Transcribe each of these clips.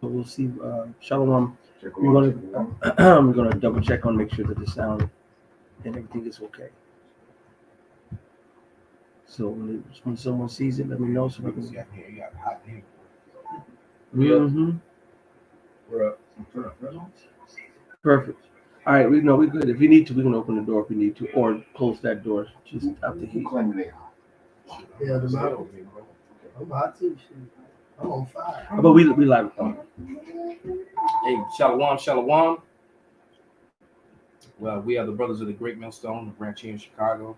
we'll see. Shalom. Check We're one, gonna check one. we're gonna double check on make sure that the sound and everything is okay. So when someone sees it, let me know so we can. Yeah, you got hot in here. Mm-hmm. We're up. Perfect. All right, we know we're good. If we need to, we can open the door if we need to, or close that door just out the Who heat. claiming they hot? Yeah, the mountain. I'm hot too. Shit. I'm on fire. But we like. Hey, Shalom, Shalom. Well, we are the Brothers of the Great Millstone, the branch here in Chicago.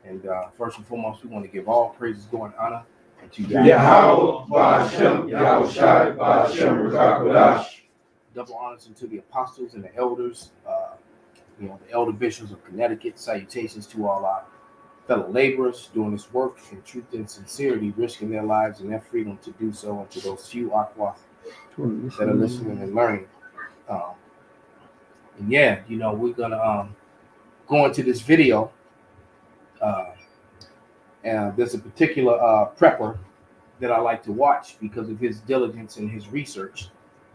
And first and foremost, we want to give all praises, glory, and honor to Yahweh, Ba'ashem, Yahushai, Ba'ashem, Rakakodash. double honors unto the apostles and the elders, the elder bishops of Connecticut. Salutations to all our fellow laborers doing this work in truth and sincerity, risking their lives and their freedom to do so, and to those few aqua that are listening and learning. We're gonna go into this video. And there's a particular prepper that I like to watch because of his diligence and his research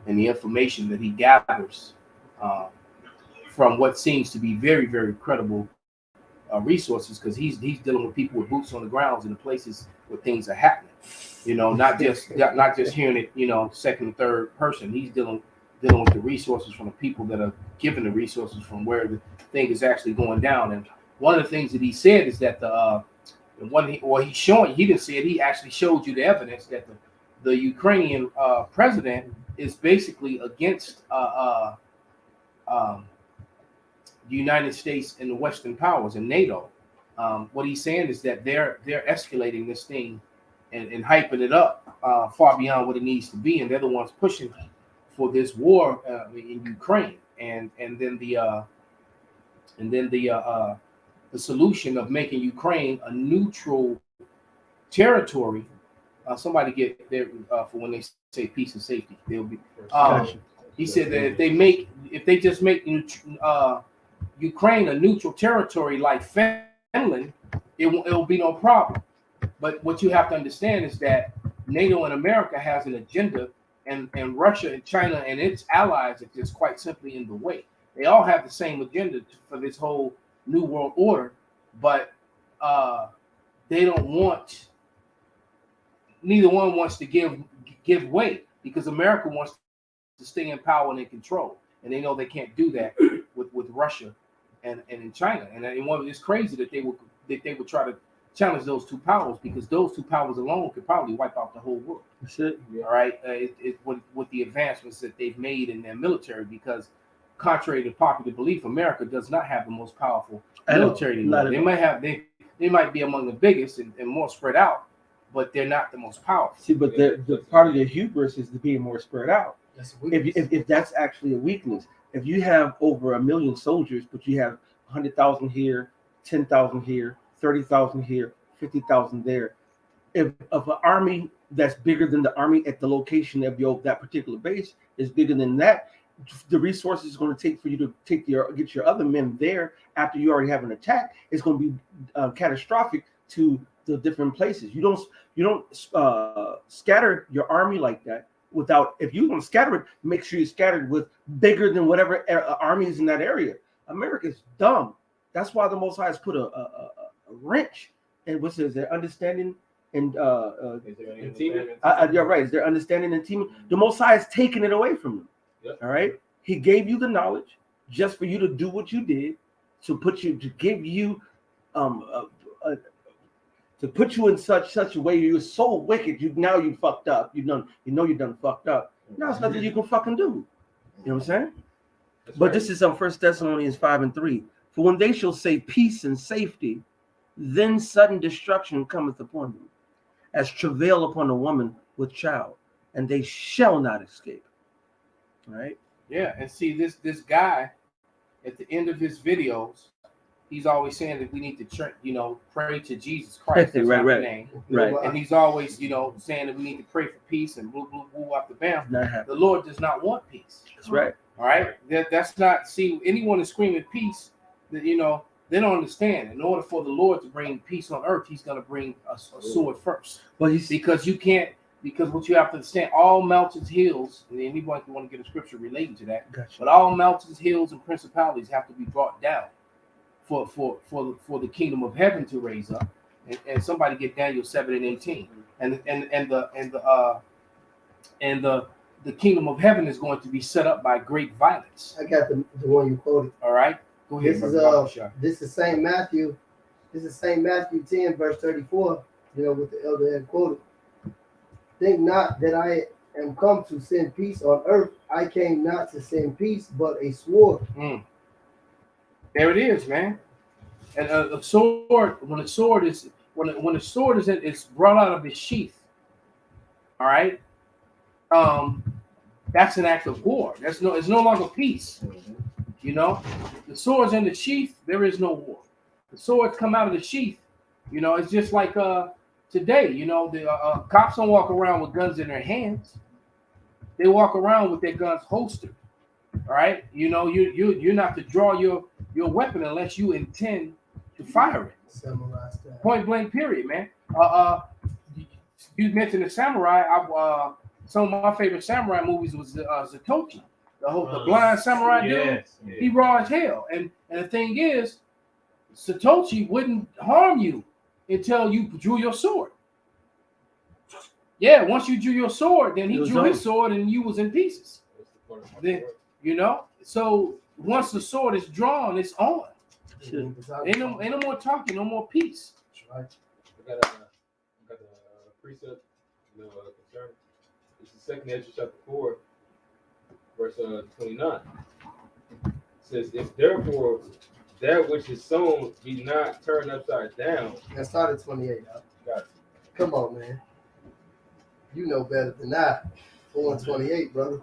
and the information that he gathers from what seems to be very, very credible resources, because he's dealing with people with boots on the grounds in the places where things are happening. Not just hearing it, second and third person. He's dealing with the resources from the people that are given the resources from where the thing is actually going down. And one of the things that he said is that he's showing, he didn't say it, he actually showed you the evidence that the Ukrainian president is basically against the United States and the Western powers and NATO. What he's saying is that they're escalating this thing and hyping it up far beyond what it needs to be, and they're the ones pushing for this war in Ukraine, and then the solution of making Ukraine a neutral territory. Somebody get there for when they say peace and safety. They'll be. He said that if they just make Ukraine a neutral territory like Finland, it'll be no problem. But what you have to understand is that NATO and America has an agenda, and Russia and China and its allies are just quite simply in the way. They all have the same agenda for this whole New World Order, but they don't want. Neither one wants to give way, because America wants to stay in power and in control, and they know they can't do that with Russia and in China. And it's crazy that they would try to challenge those two powers, because those two powers alone could probably wipe out the whole world. That's it. All right, with the advancements that they've made in their military, because contrary to popular belief, America does not have the most powerful military. They might be among the biggest and more spread out, but they're not the most powerful. See, but the part of their hubris is to be more spread out. If that's actually a weakness, if you have over 1 million soldiers, but you have 100,000 here, 10,000 here, 30,000 here, 50,000 there, if an army that's bigger than the army at the location of that particular base is bigger than that, the resources it's going to take for you to get your other men there after you already have an attack is going to be catastrophic to the different places. You don't scatter your army like that without. If you're going to scatter it, make sure you scatter it with bigger than whatever army is in that area. America's dumb. That's why the Most High has put a wrench in which is their understanding and you're right. Is their understanding and teaming? The Most High has taken it away from them. Yep. All right. He gave you the knowledge just for you to do what you did, to give you to put you in such a way you're so wicked. You fucked up. You done fucked up. Now it's nothing you can fucking do. You know what I'm saying? That's but right. This is on 1 Thessalonians 5:3. For when they shall say peace and safety, then sudden destruction cometh upon them, as travail upon a woman with child, and they shall not escape. Right? Yeah, and see this guy at the end of his videos, he's always saying that we need to pray to Jesus Christ. That's right. Name. Right. And he's always saying that we need to pray for peace and blah blah blah up the bam. The Lord does not want peace. That's right. All right. That's not, see, anyone is screaming peace, that they don't understand. In order for the Lord to bring peace on earth, he's going to bring a sword first. Well, because you can't Because what you have to understand, all mountains, hills, and anybody can want to get a scripture relating to that, Gotcha. but all mountains, hills, and principalities have to be brought down for the kingdom of heaven to raise up. And somebody get Daniel 7:18, and the kingdom of heaven is going to be set up by great violence. I got the one you quoted. All right, go ahead. This is Saint Matthew. This is Saint Matthew 10 verse 34. You know, with the elder had quoted. Think not that I am come to send peace on earth. I came not to send peace, but a sword. There it is, man. And a sword, when a sword is it's brought out of its sheath. All right, that's an act of war. It's no longer peace. You know, the sword's in the sheath. There is no war. The swords come out of the sheath. You know, it's just like today. You know, the cops don't walk around with guns in their hands. They walk around with their guns holstered. All right, you know, you're not to draw your weapon unless you intend to fire it. Samurai style. Point blank, period, man. You mentioned the samurai. Some of my favorite samurai movies was Zatoichi, the blind samurai dude. He raw as hell, and the thing is, Satoshi wouldn't harm you until you drew your sword. Yeah, once you drew your sword, then he drew his sword and you was in pieces. Then, you know, so once the sword is drawn, it's on. Ain't no more talking, no more peace. I got a precept, concern. This is 2nd Ezra chapter 4, verse 29. It says, if therefore that which is sown be not turned upside down. That started 28. Got it. Come on, man. You know better than that. 4:28, brother.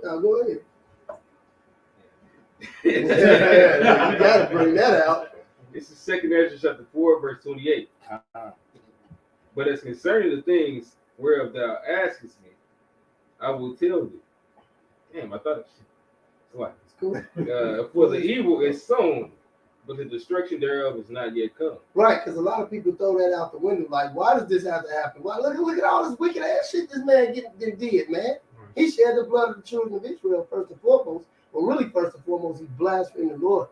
Now go ahead. You gotta bring that out. This is 2nd Ezra chapter 4, verse 28. But as concerning the things whereof thou askest me, I will tell thee. Damn, I thought it was Cool. for the evil is sown, but the destruction thereof is not yet come. Right, because a lot of people throw that out the window. Like, why does this have to happen? Why look at all this wicked ass shit this man did, man. He shed the blood of the children of Israel first and foremost. Well, really, first and foremost, he blasphemed the Lord.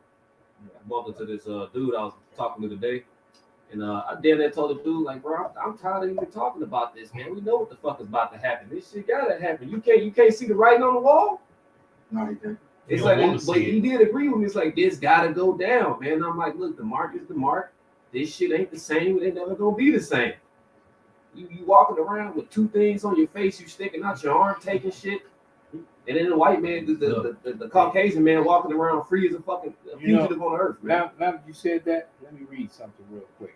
I bumped into this dude I was talking to today, and I damn near told the dude, like, bro, I'm tired of even talking about this, man. We know what the fuck is about to happen. This shit gotta happen. You can't see the writing on the wall. No, he didn't. It's like, but he did agree with me. It's like, this gotta go down, man. And I'm like, look, the mark is the mark. This shit ain't the same. It ain't never gonna be the same. You walking around with two things on your face, you sticking out your arm, taking shit. And then the white man, the Caucasian man walking around free as a fucking fugitive on earth, man. Now that you said that, let me read something real quick.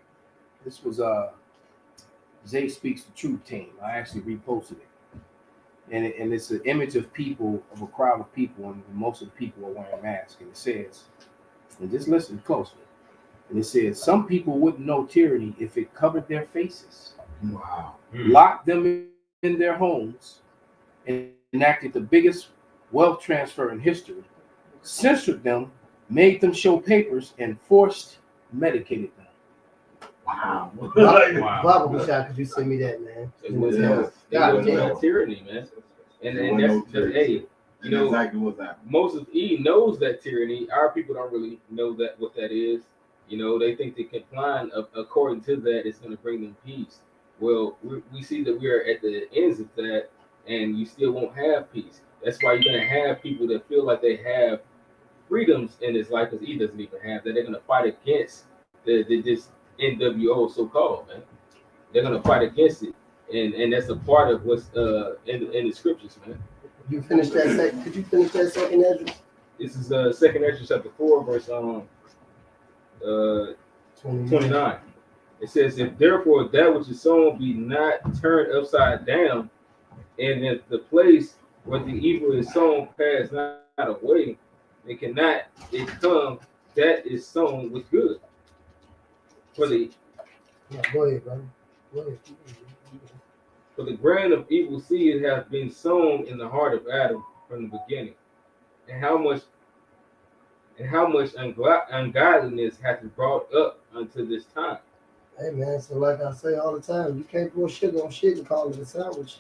This was Zay Speaks the Truth team. I actually reposted it. And it's an image of people, of a crowd of people, and most of the people are wearing masks. And it says, and just listen closely. And it says, some people wouldn't know tyranny if it covered their faces. Wow. Locked them in their homes, and enacted the biggest wealth transfer in history, censored them, made them show papers, and forced medicated them. Wow. Bible shot, could you send me that, man? That's tyranny, man. And that's hey, you know, exactly what's happening. Moses E knows that tyranny. Our people don't really know that what that is. You know, they think they complying according to that it's going to bring them peace. Well, we see that we are at the ends of that, and you still won't have peace. That's why you're going to have people that feel like they have freedoms in this life, because he doesn't even have that. They're going to fight against this NWO, so-called, man. They're going to fight against it, and that's a part of what's in the scriptures, man. You finish that could you finish that 2nd Ezra? This is 2nd Ezra chapter 4, verse 29. It says, if therefore that which is sown be not turned upside down, and if the place where the evil is sown pass not away, it cannot come that is sown with good. For the go ahead, brother. Go ahead. For the grain of evil seed has been sown in the heart of Adam from the beginning, and how much ungodliness hath been brought up unto this time. Hey man, so like I say all the time, you can't pour sugar on shit and call it a sandwich.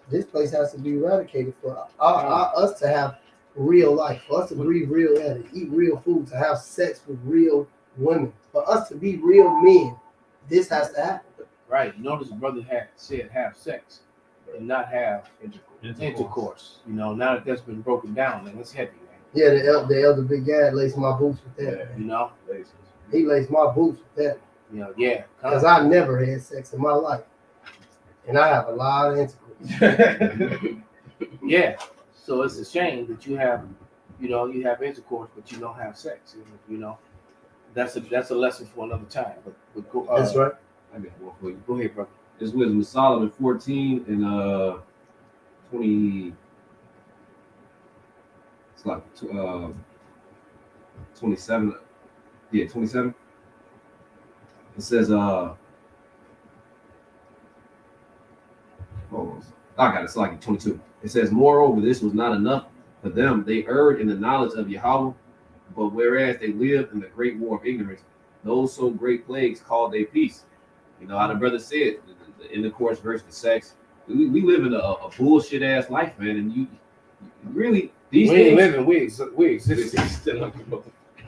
This place has to be eradicated for us to have real life, for us to breathe real air, to eat real food, to have sex with real women, for us to be real men. This has to happen. Right. You notice the brother said have sex and not have intercourse. You know, now that that's been broken down, man, it's heavy, man. Yeah, the elder big guy laced my boots with that. Yeah, you know, he laced my boots with that. You know, yeah, because I never had sex in my life, and I have a lot of intercourse. Yeah, so it's a shame that you have, you know, you have intercourse, but you don't have sex. You know, that's a lesson for another time. But go, that's right. I got one for you. Go ahead, brother. It's Wisdom of Solomon 14 and 20. It's like 27. Yeah, 27. It says oh, I got it. It's like 22. It says, moreover, this was not enough for them. They erred in the knowledge of Yahweh, but whereas they lived in the great war of ignorance, those so great plagues called they peace. You know how the brother said, the intercourse versus the sex. We live in a bullshit ass life, man. And you really, these we things ain't living, we exist.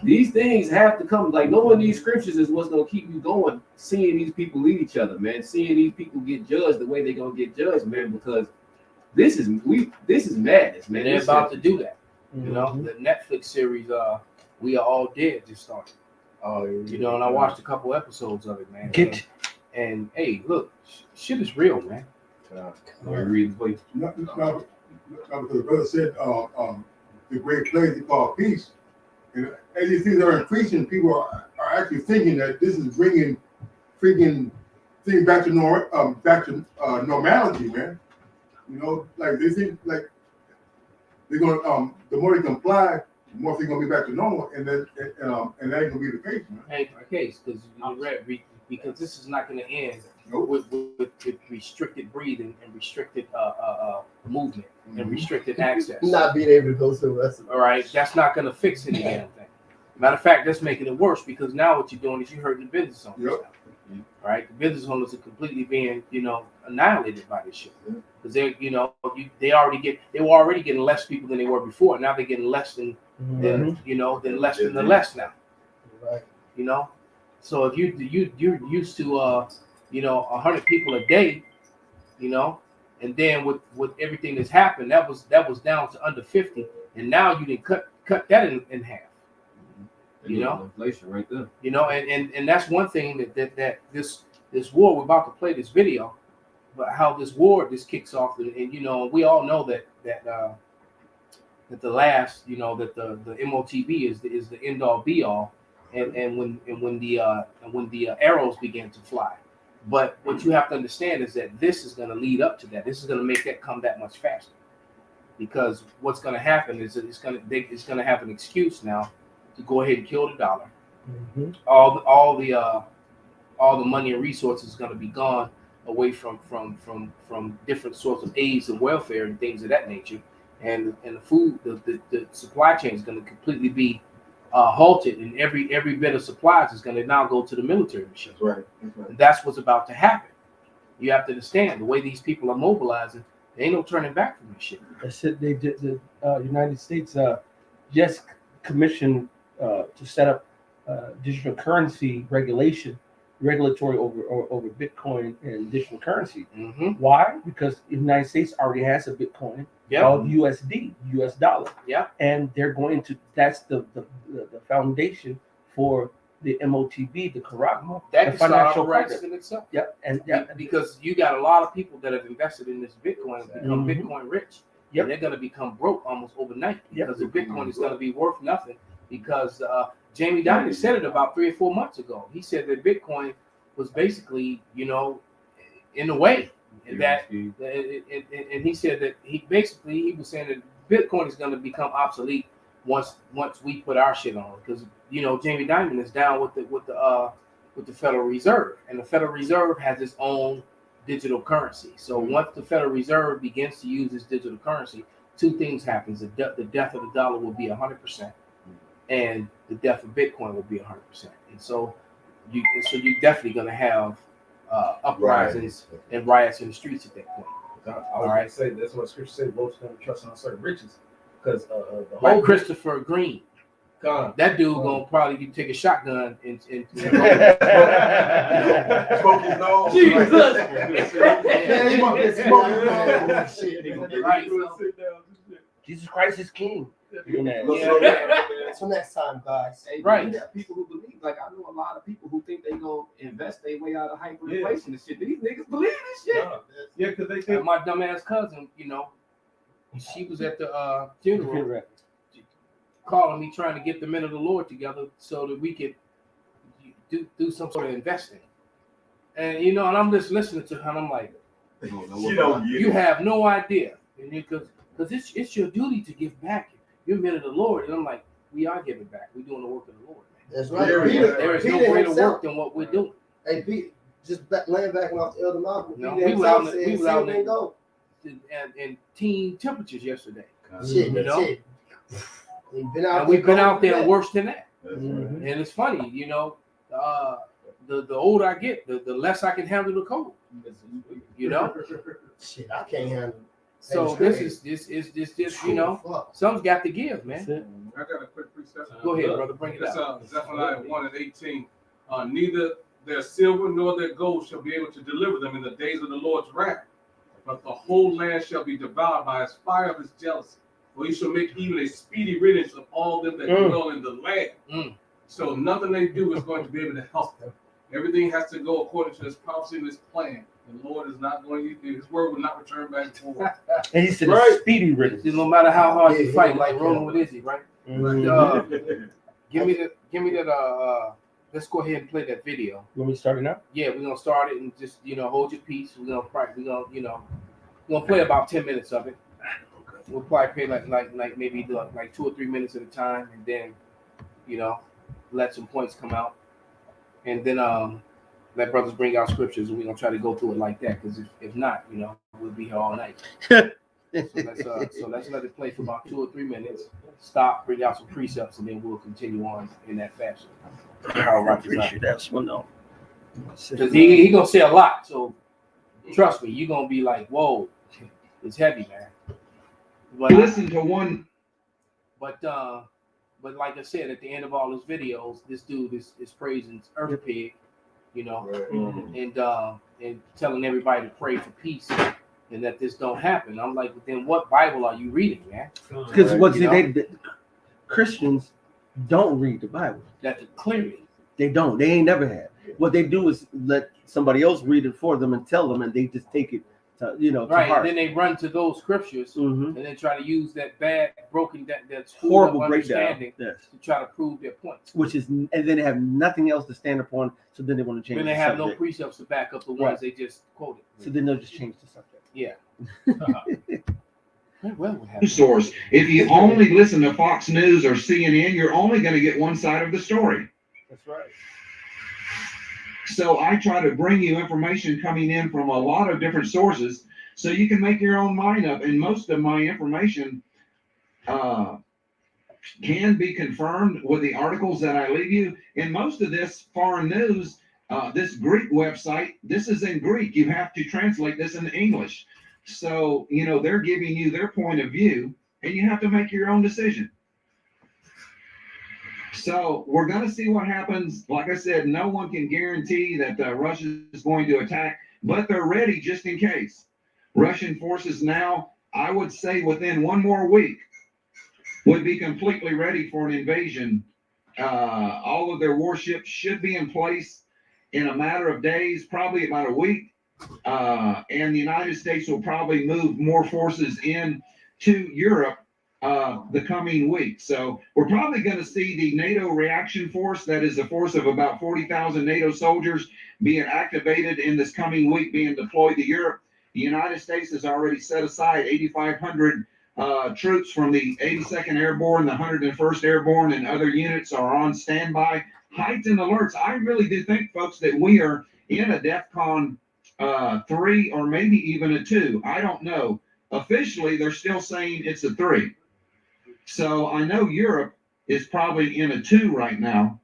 These things have to come. Like, knowing these scriptures is what's gonna keep you going. Seeing these people lead each other, man. Seeing these people get judged the way they're gonna get judged, man. Because this is madness, man. They're about to do that. You know, the Netflix series, We Are All Dead just started. Oh, yeah. You know, and I watched a couple episodes of it, man. And hey, look, shit is real, man. Because the brother said the great place he called peace. And as these things are increasing, people are actually thinking that this is bringing freaking things back to normality, man. You know, like they think like they're gonna the more they comply, the more they're gonna be back to normal, and that ain't gonna be the case, man. Ain't the case because this is not going to end with restricted breathing and restricted movement and restricted access. Not being able to go to the restaurant. All right, that's not going to fix any damn thing. Matter of fact, that's making it worse because now what you're doing is you're hurting the business owners. Yep. All right, the business owners are completely being, you know, annihilated by this shit because they, you know, they were already getting less people than they were before. Now they're getting less than less than the less now. Right. You know, so if you're used to 100 people a day, you know, and then with everything that's happened, that was down to under 50, and now you didn't cut that in half. You know, inflation right there. You know, and that's one thing that this war, we're about to play this video, but how this war kicks off, and you know, we all know that the last, you know, that the MOTB is the end all be all, and when the arrows begin to fly. But what you have to understand is that this is going to lead up to that. This is going to make that come that much faster, because what's going to happen is that it's going to have an excuse now to go ahead and kill the dollar. Mm-hmm. All the money and resources is going to be gone away from different sorts of aids and welfare and things of that nature, and the food, the supply chain is going to completely be halted, and every bit of supplies is going to now go to the military machine. That's right. That's right. And that's what's about to happen. You have to understand the way these people are mobilizing. There ain't no turning back from this shit. That's it. They did. The United States just commissioned to set up digital currency regulatory over Bitcoin and digital currency. Mm-hmm. Why? Because the United States already has a Bitcoin called USD, US dollar. Yeah. And they're going to. That's the foundation for the MOTB, the Karagma, that the financial crisis in itself. Yep. And because you got a lot of people that have invested in this Bitcoin and become Bitcoin rich. Yep. And they're going to become broke almost overnight because the Bitcoin is going to be worth nothing. Because Jamie Dimon said it about 3 or 4 months ago. He said that Bitcoin was basically, you know, in a way, and he said that he was saying that Bitcoin is going to become obsolete once we put our shit on, because you know Jamie Dimon is down with the Federal Reserve, and the Federal Reserve has its own digital currency. So once the Federal Reserve begins to use this digital currency, two things happens: the death of the dollar will be 100%. And the death of Bitcoin will be 100%. And so so you're definitely gonna have uprisings and riots in the streets at that point. All right, say that's what Scripture says. Most don't trust on certain riches, because the whole Like Christopher Green, that dude gonna probably take a shotgun and smoke his nose. Jesus Christ is King. So next time, guys. Hey, Right. You got people who believe, like I know a lot of people who think they gonna invest their way out of hyperinflation and shit. These niggas believe this shit. Yeah, because they And think my dumbass cousin, she was at the funeral calling me trying to get the men of the Lord together so that we could do some sort of investing. And and I'm just listening to her and I'm like, you have no idea. And because it's your duty to give back. You're men of the Lord. And I'm like, we are giving back. We're doing the work of the Lord. That's right. There is no greater work than what we're doing. Hey, Pete, just laying back off the Elder Malcolm. We were out in teen temperatures yesterday. Shit. We've been out there worse than that. Mm-hmm. And it's funny, the older I get, the less I can handle the cold. Shit, I can't handle it. So this is something's got to give, man. I got a quick precept. Go ahead, brother, bring it It's up. Zephaniah 1:18. Neither their silver nor their gold shall be able to deliver them in the days of the Lord's wrath, but the whole land shall be devoured by his fire of his jealousy. For he shall make even a speedy riddance of all them that dwell in the land. So nothing they do is going to be able to help them. Everything has to go according to his prophecy and his plan. The Lord is not going to, his word will not return back to him. And he said, speedy riddance. No matter how hard you fight, like rolling with Izzy, right? Mm-hmm. Give me that. Let's go ahead and play that video. You want me to start it now? Yeah, we're gonna start it and just hold your peace. We're gonna play about 10 minutes of it. We'll probably play like maybe like 2 or 3 minutes at a time, and then let some points come out, and then let brothers bring out scriptures, and we're gonna try to go through it like that. Because if not, we'll be here all night. So let's let it play for about 2 or 3 minutes. Stop, bring out some precepts, and then we'll continue on in that fashion. I appreciate that one though. Because he gonna say a lot, so trust me, you're gonna be like, "Whoa, it's heavy, man." But listen to one. But like I said, at the end of all his videos, this dude is praising Earth Pig, and telling everybody to pray for peace and that this don't happen. I'm like, then what Bible are you reading, man? Because Christians don't read the Bible. That's clearly they don't. They ain't never had. What they do is let somebody else read it for them and tell them, and they just take it to right. heart. And then they run to those scriptures and then try to use that bad, broken, that horrible understanding breakdown to try to prove their points. And then they have nothing else to stand upon, so then they want to change. Then they have no precepts to back up the ones they just quoted. So then they'll just change the subject. Yeah. Source. If you only listen to Fox News or CNN, you're only going to get one side of the story. That's right. So I try to bring you information coming in from a lot of different sources so you can make your own mind up. And most of my information can be confirmed with the articles that I leave you. And most of this foreign news, this Greek website, this is in Greek. You have to translate this into English. So, they're giving you their point of view, and you have to make your own decision. So we're going to see what happens. Like I said, no one can guarantee that Russia is going to attack, but they're ready just in case. Russian forces now, I would say within one more week, would be completely ready for an invasion. All of their warships should be in place in a matter of days, probably about a week. And the United States will probably move more forces in to Europe the coming week. So we're probably going to see the NATO reaction force, that is a force of about 40,000 NATO soldiers, being activated in this coming week, being deployed to Europe. The United States has already set aside 8,500 troops from the 82nd Airborne, the 101st Airborne, and other units are on standby. Heightened alerts. I really do think, folks, that we are in a DEFCON 3 or maybe even a 2. I don't know. Officially, they're still saying it's a 3. So I know Europe is probably in a 2 right now.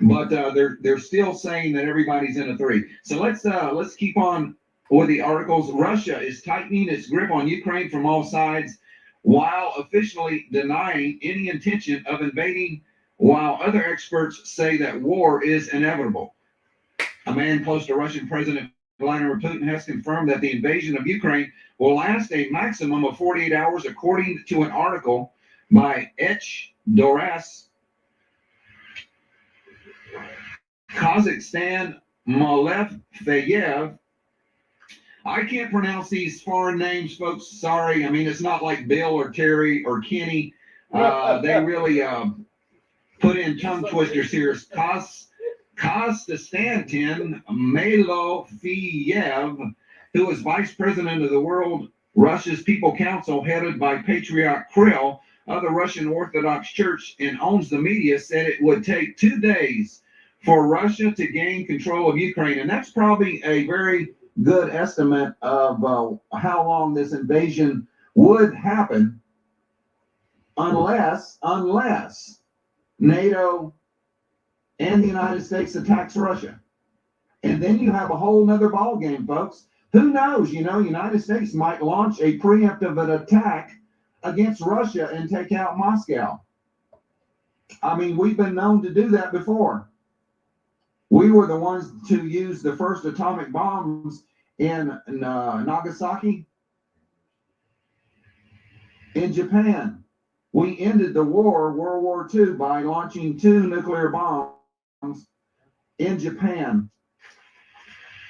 but they're still saying that everybody's in a 3. So let's keep on with the articles. Russia is tightening its grip on Ukraine from all sides, while officially denying any intention of invading, while other experts say that war is inevitable. A man close to Russian President Vladimir Putin has confirmed that the invasion of Ukraine will last a maximum of 48 hours, according to an article by Doras, Kazakhstan, Malefeyev. I can't pronounce these foreign names, folks. Sorry. I mean, it's not like Bill or Terry or Kenny. They really put in tongue twisters here. Konstantin Malofeyev, who is vice president of the World Russia's People Council, headed by Patriarch Kirill of the Russian Orthodox Church and owns the media, said it would take 2 days for Russia to gain control of Ukraine. And that's probably a very good estimate of how long this invasion would happen, unless NATO and the United States attacks Russia. And then you have a whole nother ball game, folks. Who knows? United States might launch a preemptive attack against Russia and take out Moscow. I mean, we've been known to do that before. We were the ones to use the first atomic bombs in Nagasaki, in Japan. We ended the war, World War II, by launching 2 nuclear bombs in Japan.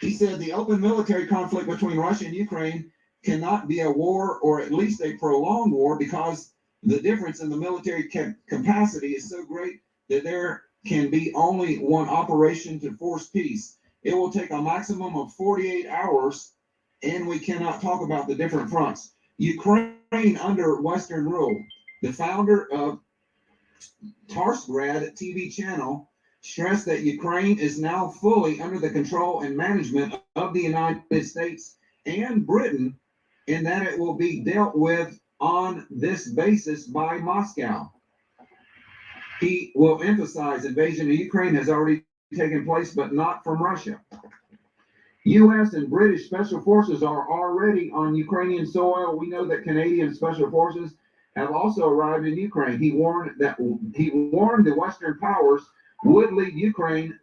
He said the open military conflict between Russia and Ukraine cannot be a war, or at least a prolonged war, because the difference in the military capacity is so great that there can be only one operation to force peace. It will take a maximum of 48 hours, and we cannot talk about the different fronts. Ukraine under Western rule. The founder of Tarsgrad TV channel stressed that Ukraine is now fully under the control and management of the United States and Britain, and that it will be dealt with on this basis by Moscow. He will emphasize invasion of Ukraine has already taken place, but not from Russia. U.S. and British special forces are already on Ukrainian soil. We know that Canadian special forces have also arrived in Ukraine. He warned the Western powers would lead Ukraine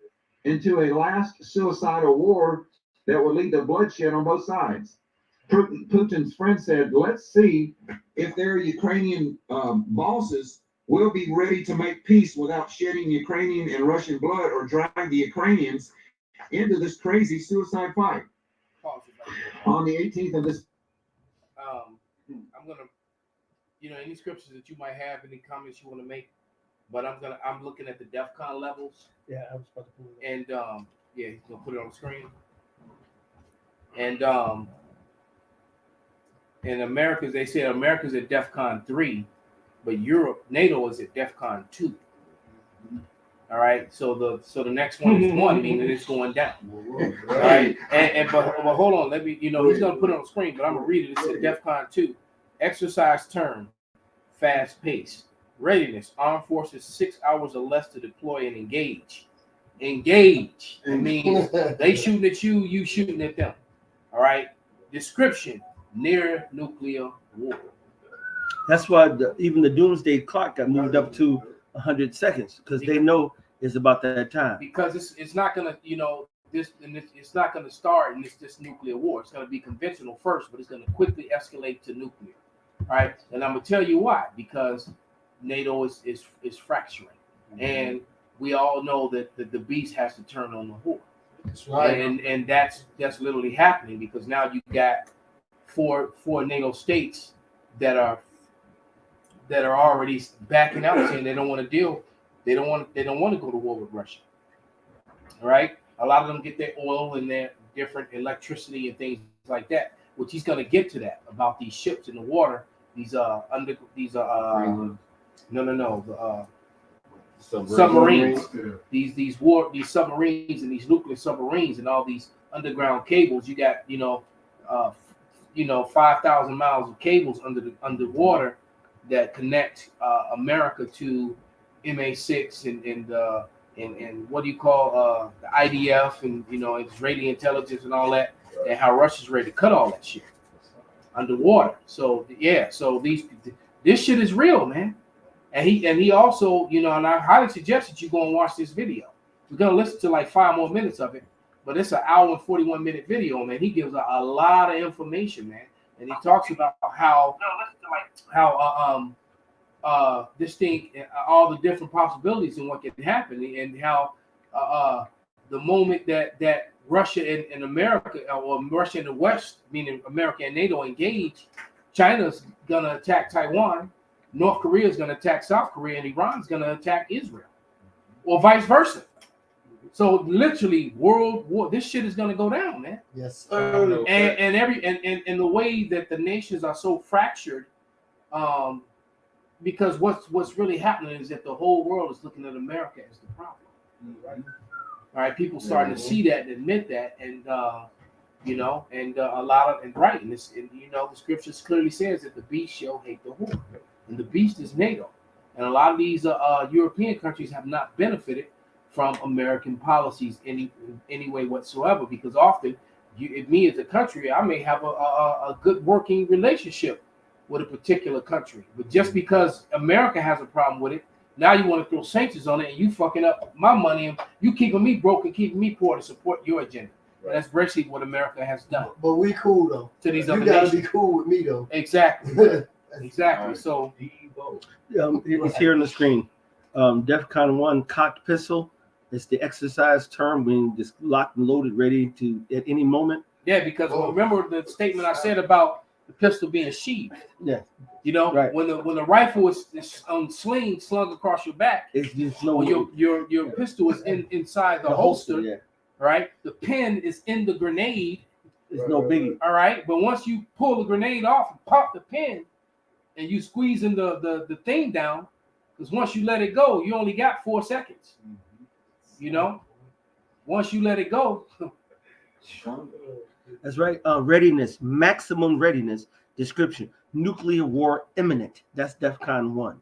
into a last suicidal war that would lead to bloodshed on both sides. Putin's friend said, let's see if their Ukrainian bosses will be ready to make peace without shedding Ukrainian and Russian blood, or drag the Ukrainians into this crazy suicide fight. On the 18th of this, I'm gonna, any scriptures that you might have, any comments you want to make, but I'm looking at the DEFCON levels. Yeah, I was about to pull it up. And yeah, he's gonna put it on the screen. And in America, they say America's at DEFCON 3, but Europe, NATO is at DEFCON 2. All right, so the next one is 1, meaning it's going down. All right, but hold on, let me, he's gonna put it on the screen, but I'm gonna read it. It said DEFCON 2, exercise term, fast pace, readiness, armed forces 6 hours or less to deploy and engage. Engage. It means they shooting at you, you shooting at them. All right. Description: near nuclear war. That's why even the doomsday clock got moved up to 100 seconds, because they know it's about that time. Because it's not gonna, it's not gonna start in this nuclear war. It's gonna be conventional first, but it's gonna quickly escalate to nuclear. All right, and I'm gonna tell you why. Because NATO is fracturing, and we all know that the beast has to turn on the whore. That's right. And that's literally happening, because now you got four NATO states that are already backing out, saying they don't want to deal. They don't want to go to war with Russia. All right, a lot of them get their oil and their different electricity and things like that. Which he's going to get to that about these ships in the water. Submarines. These submarines and these nuclear submarines and all these underground cables. You got 5,000 miles of cables underwater that connect America to MA6 and what do you call the IDF and Israeli intelligence and all that, and how Russia's ready to cut all that shit underwater. So yeah, so this shit is real, man. And he also, and I highly suggest that you go and watch this video. We're gonna listen to like 5 more minutes of it, but it's an hour and 41-minute video, man. He gives a lot of information, man, and he talks about how this thing, all the different possibilities and what can happen, and how the moment that Russia and America, or Russia and the West, meaning America and NATO, engage, China's gonna attack Taiwan, North Korea is gonna attack South Korea, and Iran's gonna attack Israel, or vice versa. So literally, world war. This shit is gonna go down, man. Yes. And the way that the nations are so fractured, because what's really happening is that the whole world is looking at America as the problem. Right? All right, people starting to see that and admit that, and a lot of and this, the scriptures clearly says that the beast shall hate the whore, and the beast is NATO, and a lot of these European countries have not benefited from American policies in any way whatsoever, because often me as a country, I may have a good working relationship with a particular country, but just because America has a problem with it, now you want to throw sanctions on it, and you fucking up my money, and you keeping me broke and keeping me poor to support your agenda. Right. That's basically what America has done. But we cool though. To these you other gotta nations. be cool with me though. Exactly. Exactly. Right. So it's here on the screen. DEFCON 1 cocked pistol. It's the exercise term when just locked and loaded, ready to at any moment. Yeah, because remember the statement I said about the pistol being sheathed. Yeah. Right. When the rifle is on slung across your back, it's just no. Your pistol is inside the holster. Yeah. Right. The pin is in the grenade. It's no biggie. All right. But once you pull the grenade off and pop the pin, and you squeezing the thing down, because once you let it go, you only got 4 seconds. Once you let it go. That's right. Readiness, maximum readiness. Description: nuclear war imminent. That's DEFCON 1.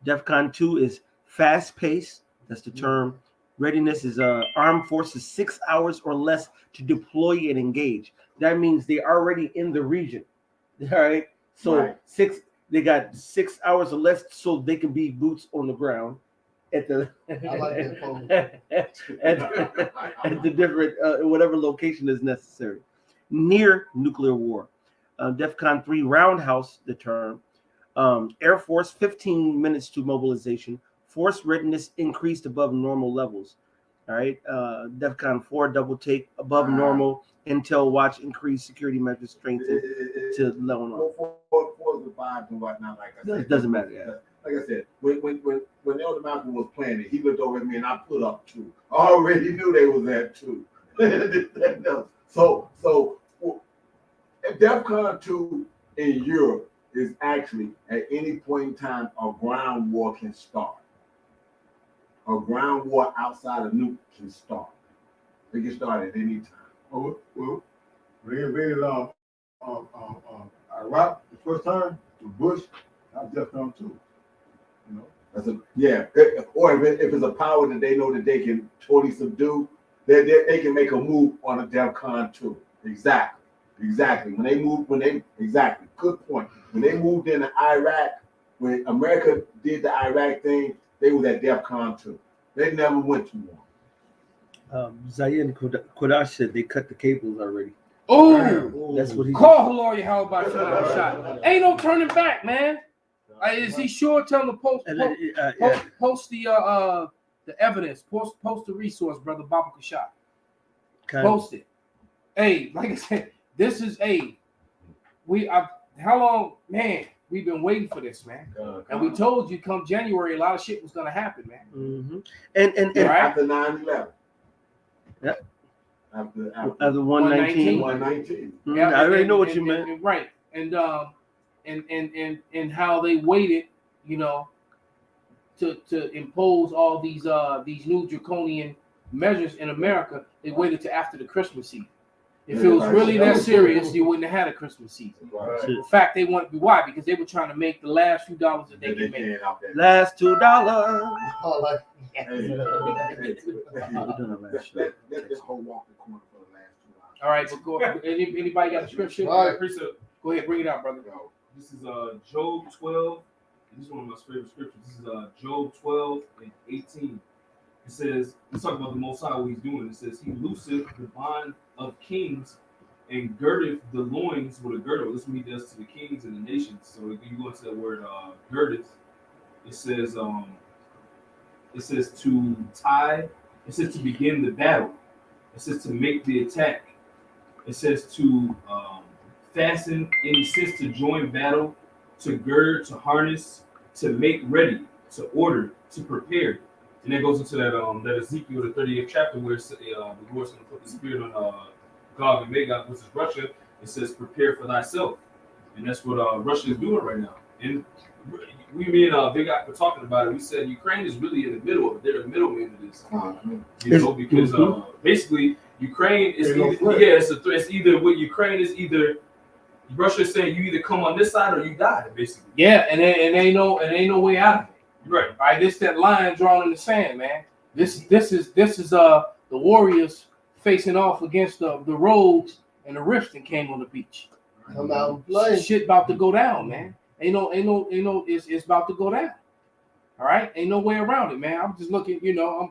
DEFCON 2 is fast pace. That's the term. Readiness is armed forces 6 hours or less to deploy and engage. That means they're already in the region. All right. So they got 6 hours or less so they can be boots on the ground at the I like that phone. at the different whatever location is necessary. Near nuclear war. DEFCON 3 roundhouse, the term. Air Force 15 minutes to mobilization. Force readiness increased above normal levels. All right. DEFCON 4 double take above normal. Intel watch increased security measures strengthened to level up. 4 to 5 and whatnot, like I said. It doesn't matter. Yeah. Like I said, when Elder Malcolm was playing it, he looked over at me and I put up 2. I already knew they was at 2. So DEFCON 2 in Europe is actually at any point in time a ground war can start. A ground war outside of nuke can start. They can start at any time. Well, when they invaded Iraq the first time with Bush, that was DEFCON 2. Or if it's a power that they know that they can totally subdue, they can make a move on a DEFCON 2. Exactly. Good point. When they moved into Iraq, when America did the Iraq thing, they was at DEFCON 2. They never went to war. Zayn Kodash said they cut the cables already. Oh, that's what he call her lawyer. How about shot? Ain't no turning back, man. Is he sure? Tell him to post the evidence. Post the resource, brother Baba Kashad. Post it. Hey, like I said, this is how long, man? We've been waiting for this, man. And we told you come January, a lot of shit was gonna happen, man. Mm-hmm. And after 9/11. Yeah. After 119. 119. Yeah, I already know what you meant. Right. And how they waited, to impose all these new draconian measures in America. They waited to after the Christmas season. If it was really that serious, you wouldn't have had a Christmas season. Right. In fact, they wanted to be why? Because they were trying to make the last few dollars that they could make. Last $2. Oh, like Let this whole walk the corner for the last 2 hours. All right, but go. Anybody got a scripture? All right. Go ahead, bring it out, brother. This is Job 12. This is one of my favorite scriptures. This is Job 12 and 18. It says, let's talk about the Most High, what he's doing. It says, he looseth the bond of kings and girdeth the loins with a girdle. This is what he does to the kings and the nations. So if you go into the word girdeth, it says to tie, it says to begin the battle. It says to make the attack. It says to fasten, in a sense, to join battle, to gird, to harness, to make ready, to order, to prepare. And that goes into that Ezekiel, the 30th chapter, where the Lord's going to put the spirit on Gog and Magog, which is Russia. It says, prepare for thyself. And that's what Russia is doing right now. And me and Big Eye were talking about it. We said Ukraine is really in the middle of it. They're the middleman of this. You know, because basically Ukraine is it's either what Ukraine is either Russia is saying you either come on this side or you die, basically. Yeah, and ain't no way out of it. Right. All right, this that line drawn in the sand, man. This is the Warriors facing off against the Rogues and the Rifts that came on the beach. Come out and play. Shit about to go down, man. Ain't no, it's about to go down. All right, ain't no way around it, man. I'm just looking,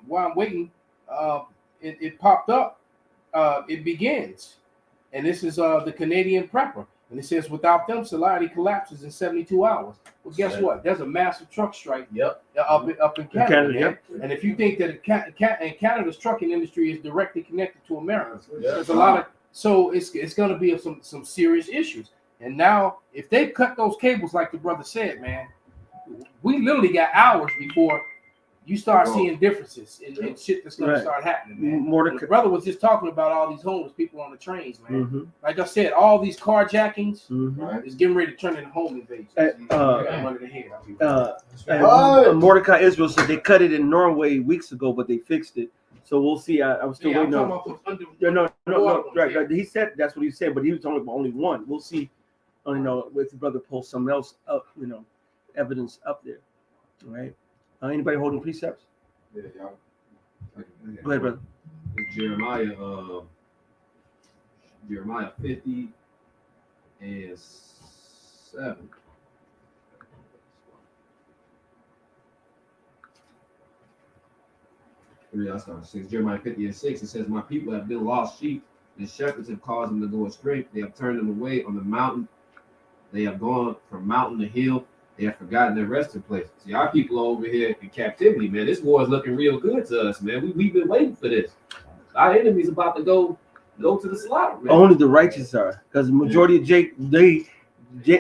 while I'm waiting, it popped up. It begins, and this is the Canadian prepper, and it says without them, society collapses in 72 hours. Well, guess what? There's a massive truck strike. Up in Canada. And if you think that Canada's trucking industry is directly connected to America, there's a lot of it's going to be some serious issues. And now, if they cut those cables, like the brother said, man, we literally got hours before you start seeing differences in shit that's going to start happening, man. The brother was just talking about all these homeless people on the trains, man. Mm-hmm. Like I said, all these carjackings is getting ready to turn into home invasions. Mordecai Israel said they cut it in Norway weeks ago, but they fixed it. So we'll see. I was still waiting on. No. Right. He said that's what he said, but he was talking about only one. We'll see. With the brother post something else up, evidence up there. All right. Anybody holding precepts? Yeah, y'all. Go ahead, brother. It's Jeremiah 50 and 7. I start 6. Jeremiah 50 and 6. It says, my people have been lost sheep, and shepherds have caused them to go astray. They have turned them away on the mountain. They have gone from mountain to hill. They have forgotten their resting place. See, our people are over here in captivity, man. This war is looking real good to us, man. We've been waiting for this. Our enemy's about to go to the slaughter, man. Only the righteous are, because the majority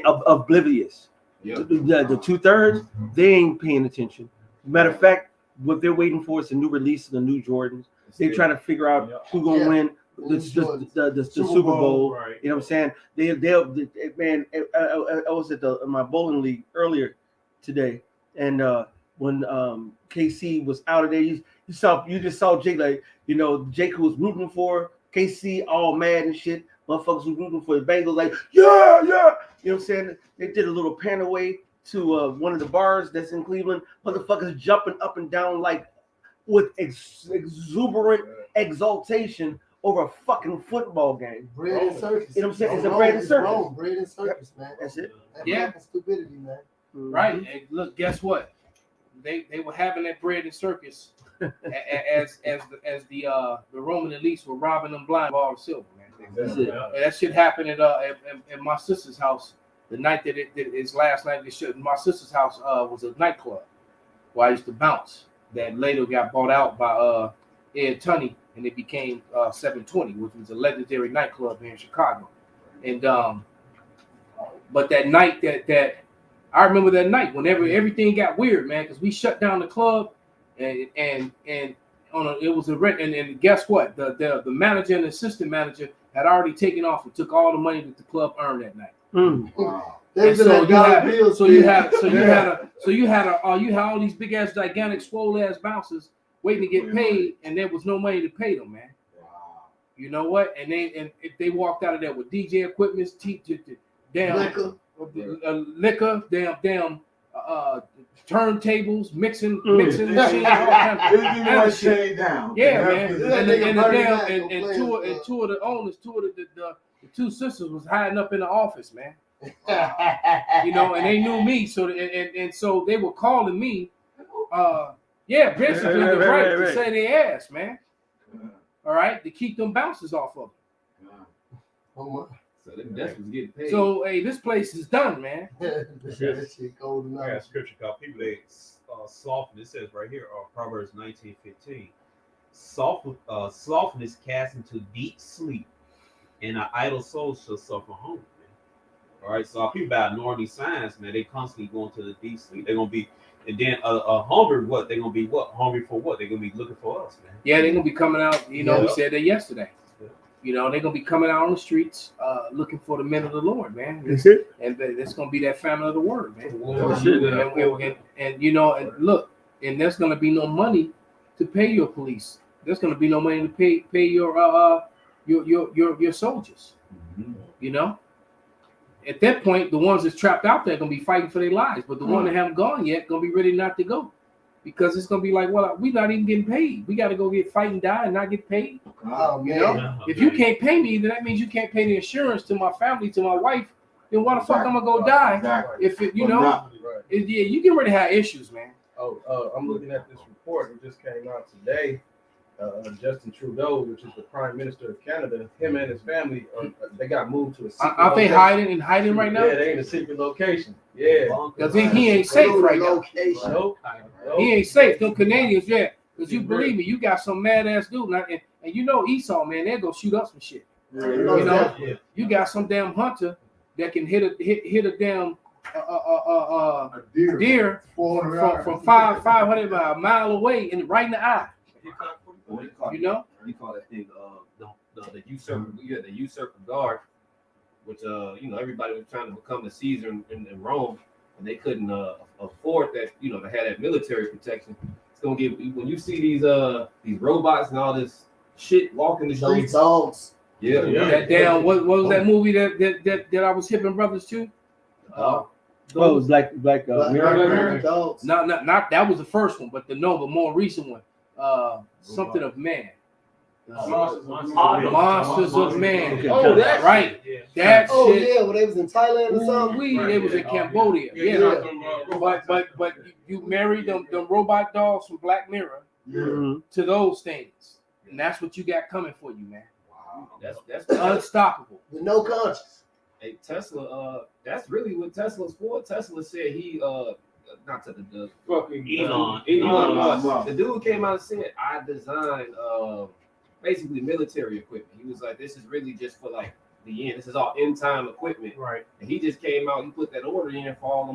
of oblivious. The 2/3, they ain't paying attention. Matter of fact, what they're waiting for is a new release of the new Jordans. They're trying to figure out who's gonna win the Super Bowl. Right. You know what I'm saying? Man, I was at my bowling league earlier today, and when KC was out of there, you just saw Jake, like, Jake, who was rooting for KC, all mad and shit. Motherfuckers who rooting for the Bengals, like, yeah. You know what I'm saying? They did a little pan away to one of the bars that's in Cleveland. Motherfuckers jumping up and down like with exuberant exaltation over a fucking football game. Bread and circus. You know what I'm saying? It's a bread and circus. Bread and circus, man. That's it. That's stupidity, man. Right. And look, guess what? They were having that bread and circus as the Roman elites were robbing them blind of all the silver, man. That's it. And that shit happened at my sister's house the night that it's last night. My sister's house was a nightclub where I used to bounce. That later got bought out by Ed Tunney, and it became 720, which was a legendary nightclub here in Chicago. And but that night that I remember that night whenever everything got weird, man, because we shut down the club and it was and guess what? The manager and the assistant manager had already taken off and took all the money that the club earned that night. Wow. So you had all these big ass gigantic swole ass bouncers waiting to get paid, and there was no money to pay them, man. Wow. You know what? And if they walked out of there with DJ equipment, liquor, damn turntables, mixing machines, all kinds of shit. Down. Yeah, man. And two of the owners, the two sisters was hiding up in the office, man. You know, and they knew me, so and so they were calling me. Basically to say they ass, man. All right, to keep them bouncers off of them. So that's what's getting paid. So hey, this place is done, man. That shit cold enough. I got scripture called people they soften. It says right here, Proverbs 19:15. Softness cast into deep sleep, and an idle soul shall suffer hunger. Man. All right, so our people about ignoring these signs, man, they constantly going to the deep sleep. They're gonna be, and then hungry. What they're gonna be? What hungry for? What they're gonna be looking for us, man. Yeah, they're gonna be coming out. You know, we said that yesterday. You know, they're gonna be coming out on the streets, looking for the men of the Lord, man. That's it. And it's gonna be that family of the word, man. That's it. And you know, and look, and there's gonna be no money to pay your police. There's gonna be no money to pay your soldiers. Mm-hmm. You know, at that point, the ones that's trapped out there are gonna be fighting for their lives, but the ones that haven't gone yet gonna be ready not to go. Because it's gonna be like, well, we're not even getting paid. We got to go get fight and die and not get paid. Oh, you know, if you can't pay me, then that means you can't pay the insurance to my family, to my wife. Then why the fuck I'm gonna go die? Exactly. If it, you know, you get ready to have issues, man. I'm looking at this report that just came out today. Justin Trudeau, which is the Prime Minister of Canada, him and his family, they got moved to a secret Aren't they hiding right now? Yeah, they in a secret location. Yeah, because he ain't safe right now. Nope. He ain't safe. Them Canadians, because you believe me, you got some mad ass dude, and you know Esau, man, they'll go shoot up some shit. You know, you got some damn hunter that can hit a damn deer from 500 a mile away and right in the eye. You know, you call that thing the usurper. You had the usurper guard, which you know, everybody was trying to become the Caesar in Rome, and they couldn't afford that. You know, to have that military protection. It's gonna give when you see these robots and all this shit walking the streets. Dogs. Yeah. That damn what was that movie that I was hipping brothers to? It was like Mirror. Dogs. Not that was the first one, but the more recent one. Something of man. Monsters of Man. Oh, that's right. That shit. Yeah, when they was in Thailand or something. They was in Cambodia. Yeah. But you married them robot dolls from Black Mirror to those things, and that's what you got coming for you, man. Wow. That's unstoppable. With no conscience. Hey, Tesla. That's really what Tesla's for. Tesla said he not to the fucking Elon Musk. The dude came out and said, I designed basically military equipment. He was like, this is really just for like the end. This is all end time equipment. Right. And he just came out and put that order in for all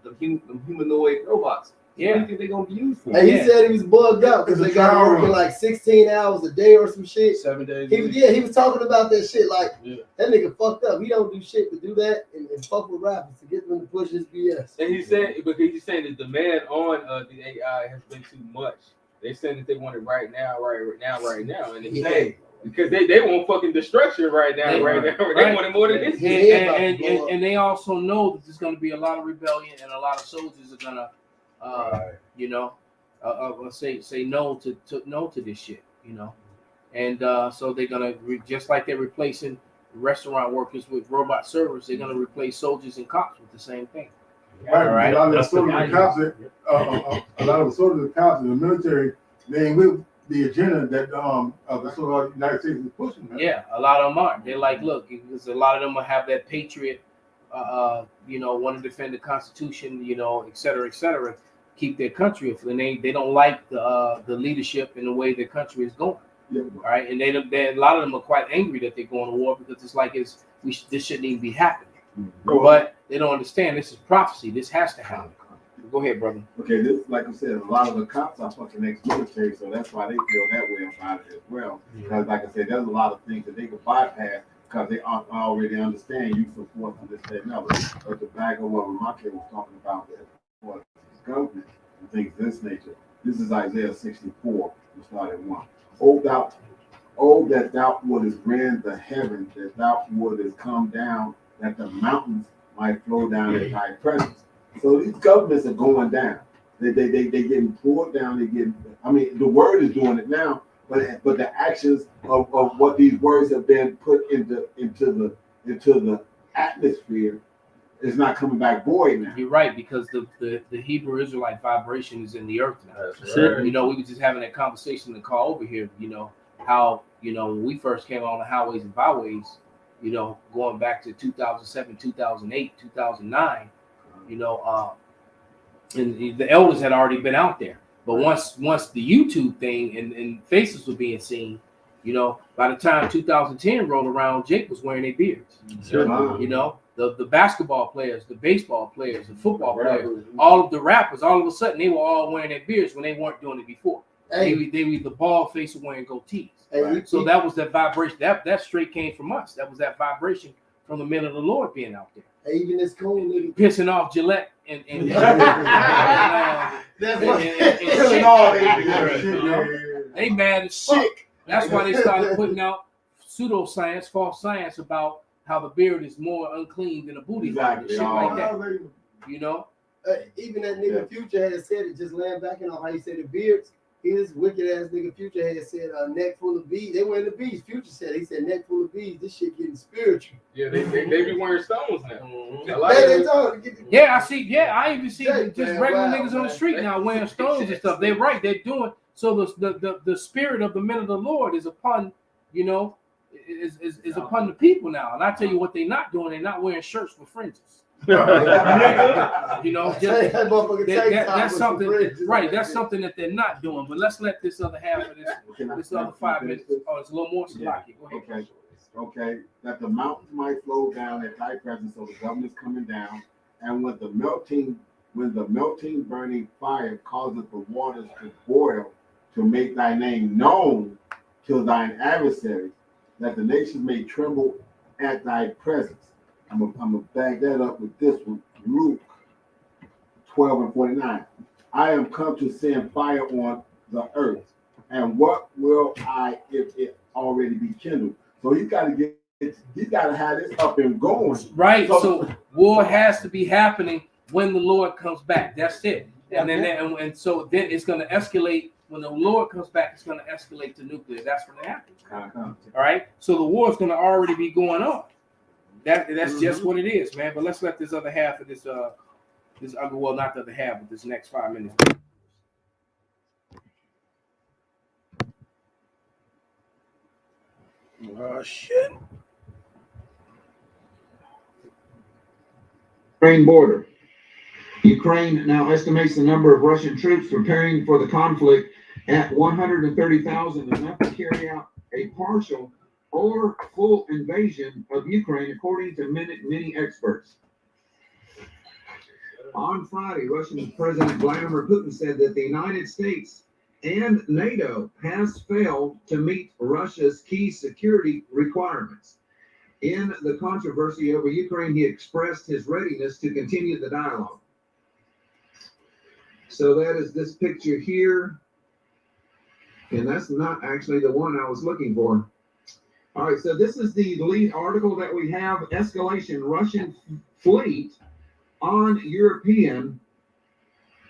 them humanoid robots. Yeah. What do you think they're gonna be used for? And he said he was bugged out because they got working like 16 hours a day or some shit. 7 days. He was talking about that shit like that nigga fucked up. He don't do shit but do that and fuck with rappers to get them to push his BS. And he said because he's saying the demand on the AI has been too much. They saying that they want it right now, and they because they want fucking destruction right now. They want it more than this. And they also know that there's going to be a lot of rebellion and a lot of soldiers are gonna, you know, say no to this shit, you know, and so they're gonna just like they're replacing restaurant workers with robot servers, they're gonna replace soldiers and cops with the same thing. Right. A lot of the soldiers and cops in the military, they ain't with the agenda that the so-called United States is pushing. Man. Yeah, a lot of them aren't. They're like, look, because a lot of them will have that patriot, you know, want to defend the Constitution, you know, et cetera, keep their country. And they don't like the leadership and the way the country is going. Yeah. All right, and a lot of them are quite angry that they're going to war because it's like this shouldn't even be happening. Mm-hmm. But they don't understand this is prophecy. This has to happen. Go ahead, brother. Okay, this, like I said, a lot of the cops are fucking ex-military, so that's why they feel that way about it as well. Because, like I said, there's a lot of things that they could bypass because they already understand use of force and this, that, and other. But the back of what Ramake was talking about, was government and things of this nature. This is Isaiah 64. We start at 1. Oh, that thou wouldest rend the heavens, that thou wouldest come down, that the mountains might flow down in thy presence. So these governments are going down. They getting pulled down. The word is doing it now, but the actions of what these words have been put into the atmosphere is not coming back void now. You're right, because the Hebrew Israelite vibration is in the earth now. Right. You know, we were just having that conversation in the call over here, you know, how, you know, when we first came on the highways and byways, you know, going back to 2007, 2008, 2009, you know, and the elders had already been out there. But once the YouTube thing and faces were being seen, you know, by the time 2010 rolled around, Jake was wearing their beards. Sure. You know, the basketball players, the baseball players, the football players, all of the rappers, all of a sudden they were all wearing their beards when they weren't doing it before. They were the bald face of wearing goatees. Right. So that was that vibration. That straight came from us. That was that vibration from the men of the Lord being out there. Even this cool nigga Pissing off Gillette and they mad as fuck. That's why they started putting out pseudoscience, false science about how the beard is more unclean than a booty hole and shit like that. You know? Even that nigga Future had said it, just laying back on how he said the beards. His wicked ass nigga Future had said neck full of bees. They were in the bees. Future said, he said neck full of bees. This shit getting spiritual. Yeah, they be wearing stones now. Yeah, I see. Yeah, I even see just man, regular wow, niggas on the street now wearing stones and stuff. They're right. They're doing so. The spirit of the men of the Lord is upon, you know, is upon the people now. And I tell you what, they're not doing. They're not wearing shirts with fringes. You know, just, that's something. Right, that's something that they're not doing. But let's let this other half of this other 5 minutes. Oh, it's a little more sloppy. Go ahead. Okay, that the mountains might flow down at thy presence, so the government's coming down, and when the melting burning fire causeth the waters to boil, to make thy name known to thine adversaries, that the nations may tremble at thy presence. I'm gonna back that up with this one, Luke 12:49. I am come to send fire on the earth, and what will I if it already be kindled? So he's got to have this up and going. Right. So war has to be happening when the Lord comes back. That's it. And then and so then it's going to escalate. When the Lord comes back, it's going to escalate to nuclear. That's when it happens. All right. So the war is going to already be going on. That's just what it is, man. But let's let this other half of this well, not the other half, but this next 5 minutes. Oh shit. Ukraine border. Ukraine now estimates the number of Russian troops preparing for the conflict at 130,000, enough to carry out a partial or full invasion of Ukraine, according to many experts. On Friday, Russian President Vladimir Putin said that the United States and NATO has failed to meet Russia's key security requirements. In the controversy over Ukraine, he expressed his readiness to continue the dialogue. So that is this picture here. And that's not actually the one I was looking for. All right, so this is the lead article that we have. Escalation, Russian fleet on European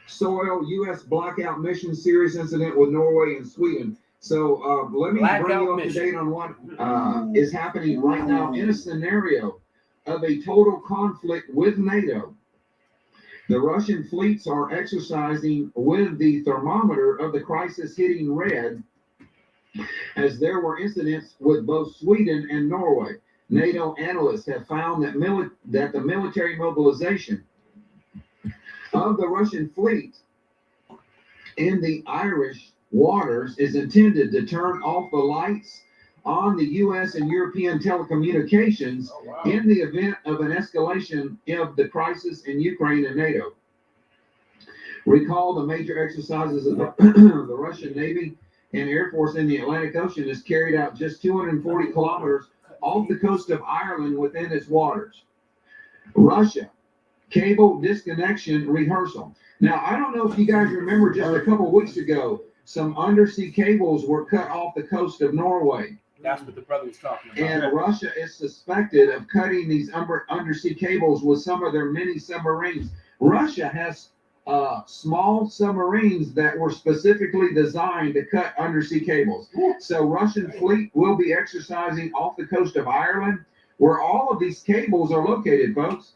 soil, U.S. blackout mission, serious incident with Norway and Sweden. So let me bring you up to date on what is happening right now in a scenario of a total conflict with NATO. The Russian fleets are exercising with the thermometer of the crisis hitting red, as there were incidents with both Sweden and Norway. NATO analysts have found that the military mobilization of the Russian fleet in the Irish waters is intended to turn off the lights on the U.S. and European telecommunications in the event of an escalation of the crisis in Ukraine and NATO. Recall the major exercises of the Russian Navy and Air Force in the Atlantic Ocean is carried out just 240 kilometers off the coast of Ireland within its waters. Russia, cable disconnection rehearsal. Now, I don't know if you guys remember just a couple weeks ago, some undersea cables were cut off the coast of Norway. That's what the brother was talking about. And Russia is suspected of cutting these undersea cables with some of their mini submarines. Russia has small submarines that were specifically designed to cut undersea cables. So Russian fleet will be exercising off the coast of Ireland, where all of these cables are located, folks.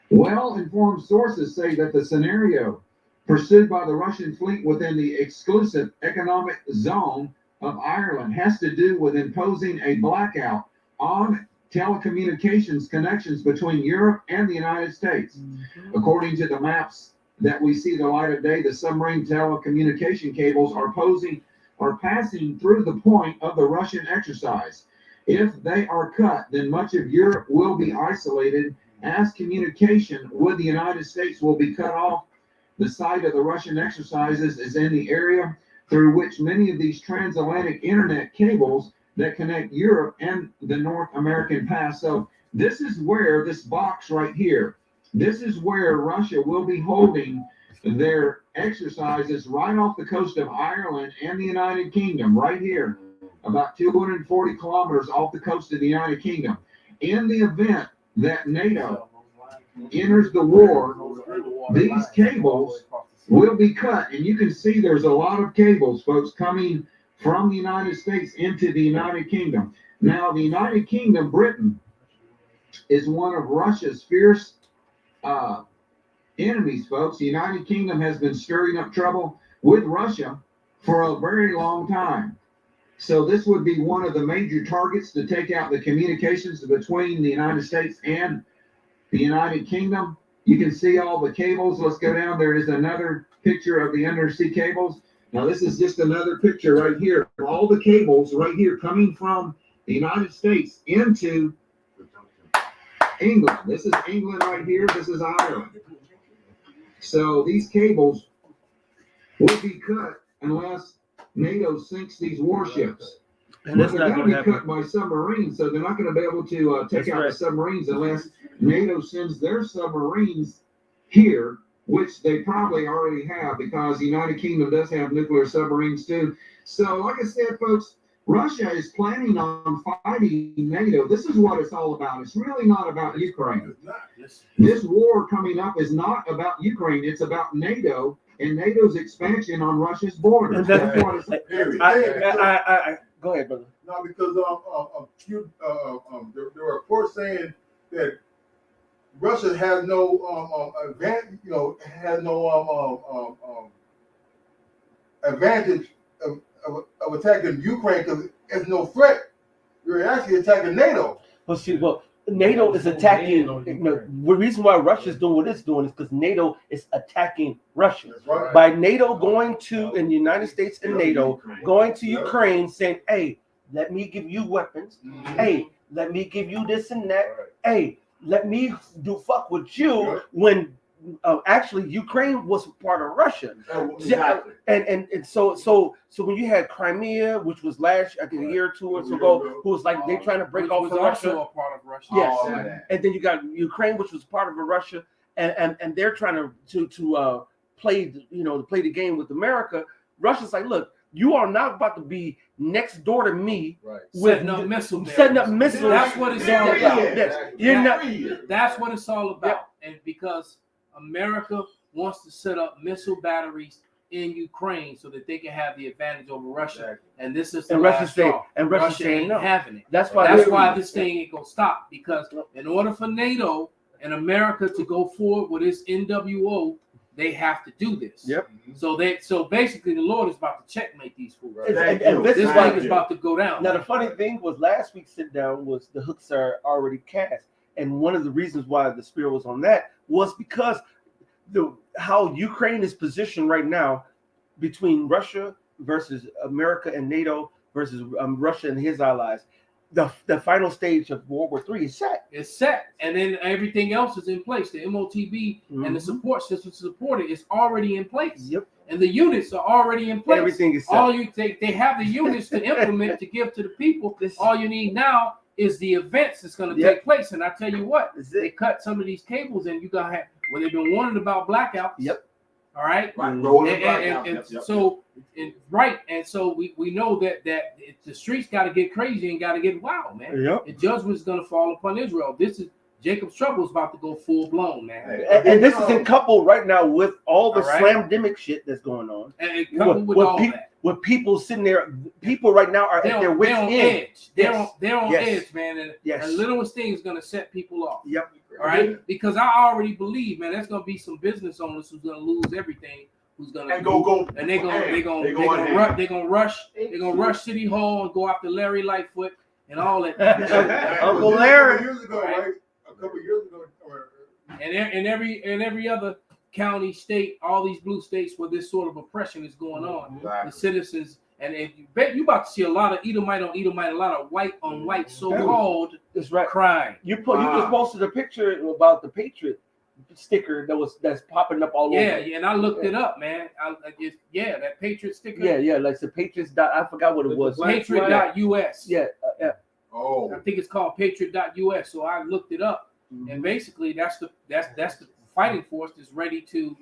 Well-informed sources say that the scenario pursued by the Russian fleet within the exclusive economic zone of Ireland has to do with imposing a blackout on telecommunications connections between Europe and the United States. According to the maps that we see the light of day, the submarine telecommunication cables are passing through the point of the Russian exercise. If they are cut, then much of Europe will be isolated as communication with the United States will be cut off. The site of the Russian exercises is in the area through which many of these transatlantic internet cables that connect Europe and the North American pass. So this is where this box right here, this is where Russia will be holding their exercises right off the coast of Ireland and the United Kingdom, right here, about 240 kilometers off the coast of the United Kingdom. In the event that NATO enters the war, these cables will be cut. And you can see there's a lot of cables, folks, coming from the United States into the United Kingdom. Now, the United Kingdom, Britain, is one of Russia's fierce enemies, folks. The United Kingdom has been stirring up trouble with Russia for a very long time. So this would be one of the major targets to take out the communications between the United States and the United Kingdom. You can see all the cables. Let's go down. There is another picture of the undersea cables. Now, this is just another picture right here. All the cables right here coming from the United States into England. This is England right here. This is Ireland. So these cables will be cut unless NATO sinks these warships. And they're going to be cut by submarines, so they're not going to be able to take out the submarines unless NATO sends their submarines here, which they probably already have because the United Kingdom does have nuclear submarines too. So, like I said, folks, Russia is planning on fighting NATO. This is what it's all about. It's really not about Ukraine. This war coming up is not about Ukraine. It's about NATO and NATO's expansion on Russia's borders. And that's what it's go ahead, brother. No, because there were reports saying that Russia has no advantage, has no advantage of attacking Ukraine because it's no threat. You're actually attacking NATO. Well, see, NATO is attacking. The reason why Russia is doing what it's doing is because NATO is attacking Russia. Right. By NATO going to, and the United States and NATO going to Ukraine, saying, "Hey, let me give you weapons. Hey, let me give you this and that. Hey, let me do fuck with you." When actually Ukraine was part of Russia. Exactly. And so when you had Crimea, which was last, I think, a year or two ago, who was like they trying to break off from Russia. A part of Russia. Yes. And then you got Ukraine, which was part of Russia, and they're trying to play the game with America. Russia's like, look, you are not about to be next door to me, setting up missiles. That's what it's all about. That's what it's all about. And because America wants to set up missile batteries in Ukraine so that they can have the advantage over Russia. And this is the last straw. And Russia ain't having it. That's why this thing ain't gonna stop. Because in order for NATO and America to go forward with this NWO, they have to do this. Yep. So basically, the Lord is about to checkmate these fools. And this thing is about to go down. Now, the funny thing was last week's sit down was the hooks are already cast, and one of the reasons why the spirit was on that was because how Ukraine is positioned right now between Russia versus America and NATO versus Russia and his allies. The final stage of World War III is set. It's set, and then everything else is in place. The MOTB and the support system to support it is already in place. Yep. And the units are already in place. Everything is set. All you take, they have the units to implement to give to the people. All you need now is the events that's going to take place. And I tell you what, they cut some of these cables, and you got to have. Well, they've been warning about blackouts. Yep. All right. Right. So we know that the streets got to get crazy and got to get wild, man. Yep. The judgment is going to fall upon Israel. This is Jacob's trouble is about to go full blown, man. And this is in couple right now with all the slamdemic shit that's going on. And coupled with all that. With people sitting there, people right now are at their wits' end. Edge. They're on edge, man. And yes. the littlest thing is going to set people off. Yep. All right. Because I already believe, man, there's going to be some business owners who's going to lose everything. Who's going to go? And they're going to rush City Hall and go after Larry Lightfoot and all that. Uncle Larry. A couple years ago, and every other county, state, all these blue states where this sort of oppression is going on, the citizens, and you about to see a lot of Edomite on Edomite, a lot of white on white so-called crime. You just posted a picture about the Patriot sticker that's popping up all over. Yeah, and I looked it up, man. That Patriot sticker. Yeah, like the Patriots. I forgot what it was. Patriot.us. Yeah. I think it's called Patriot.us. So I looked it up, and basically that's the fighting force that's ready to,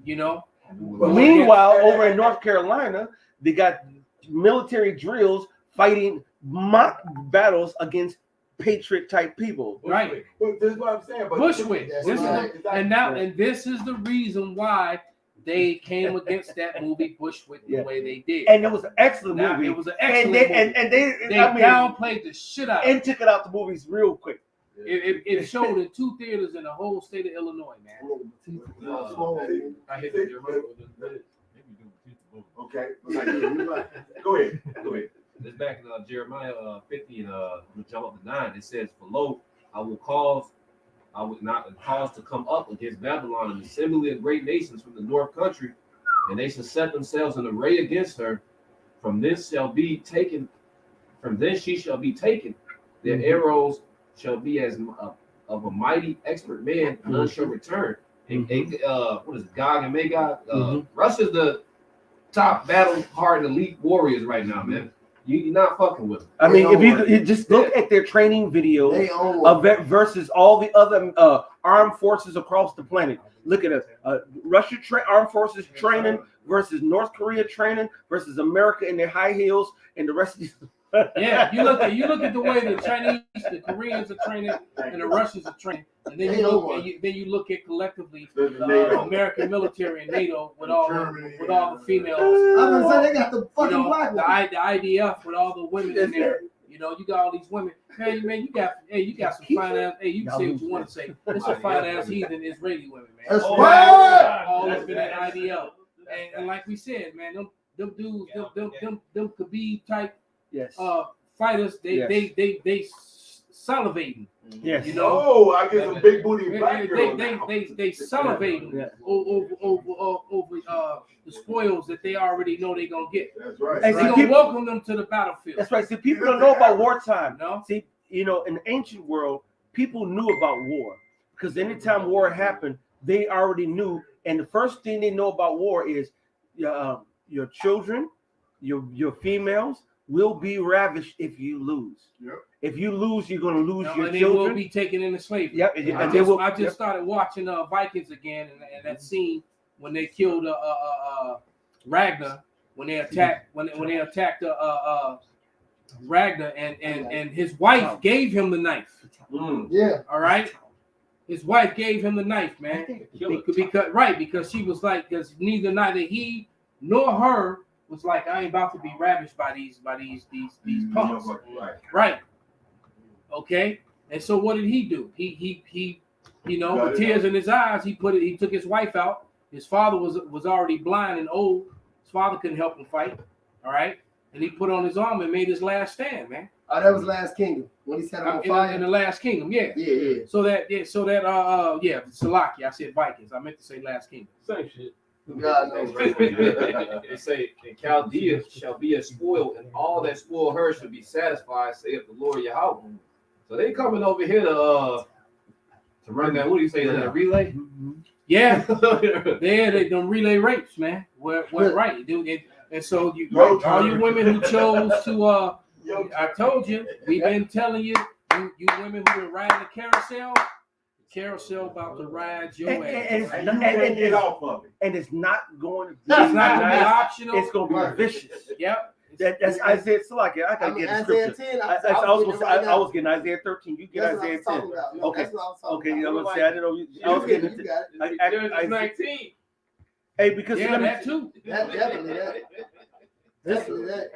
Meanwhile, over in North Carolina, they got military drills fighting mock battles against Patriot type people. Right. Well, this is what I'm saying. But Bushwick. And this is the reason why they came against that movie Bushwick the way they did. And it was an excellent movie. It was an excellent movie. And they downplayed the shit out of it. And took it out the movies real quick. It showed in 2 theaters in the whole state of Illinois, man. I hit the okay. Go ahead. It's back in Jeremiah 50 and we'll jump up to 9. It says, "For lo, I would not cause to come up against Babylon an assembly of great nations from the north country, and they shall set themselves in array against her. From thence she shall be taken. Their arrows shall be as of a mighty expert man, and none shall return." What is it, Gog and Magog? Russia's the top battle hardened elite warriors right now, man. You're not fucking with them. I mean, if you just look at their training videos versus all the other armed forces across the planet. Look at us. Russia armed forces training versus North Korea training versus America in their high heels and the rest of these. Yeah, you look at the way the Chinese, the Koreans are training, and the Russians are training, and then you look at collectively the American military and NATO with all the females. I'm gonna say they got the fucking black the IDF with all the women in there. You got all these women. Man, you got some fine ass. Hey, you can say what you want to say. It's some fine ass heathen Israeli women, man. That's right. All up in that IDF, and like we said, man, them dudes, them Khabib type. Yes. Fighters, they salivating. Yes. I get some big booty black girls. They salivating over the spoils that they already know they're gonna get. That's right. And they're gonna welcome them to the battlefield. That's right. See, people don't know about wartime. No. See, in the ancient world, people knew about war because anytime war happened, they already knew. And the first thing they know about war is your children, your females will be ravished if you lose. Yep. If you lose, you're going to lose your and they children. will be taken into slavery. Yep. I just started watching Vikings again, and that scene when they killed Ragnar, when they attacked Ragnar, and his wife gave him the knife. Yeah. All right. His wife gave him the knife, man. Because she was like, because neither he nor her was like, I ain't about to be ravished by these punks. Right. Okay. And so what did he do? He with tears in his eyes, he took his wife out. His father was already blind and old. His father couldn't help him fight. All right. And he put on his armor and made his last stand, man. Oh, that was Last Kingdom. When he set him on fire. In the Last Kingdom, yeah. Yeah. So that Salakia. I said Vikings. I meant to say Last Kingdom. Same shit. God knows. They say, and Chaldea shall be a spoil, and all that spoil her shall be satisfied, saith the Lord Yahweh. So they coming over here to run that. What do you say? That relay? Yeah, they done relay rapes, man. Went right, dude. And so all you women who chose to, I told you, we've been telling you, you women who been riding the carousel, carousel about to ride your And- ass. and- And you can't get off of it. And it's not going to be It's not gonna be nice. optional. It's going to be vicious. Yep. That's Isaiah. So like, I gotta get the Isaiah scripture. 10. I was getting Isaiah 13. You get That's what I Isaiah was talking 10. about. No, Okay. that's what I was talking Okay, about. I'm gonna say I didn't know. I was You getting got it. it. Judges 19. Hey, because Yeah, let me, that too. That definitely that. Definitely that.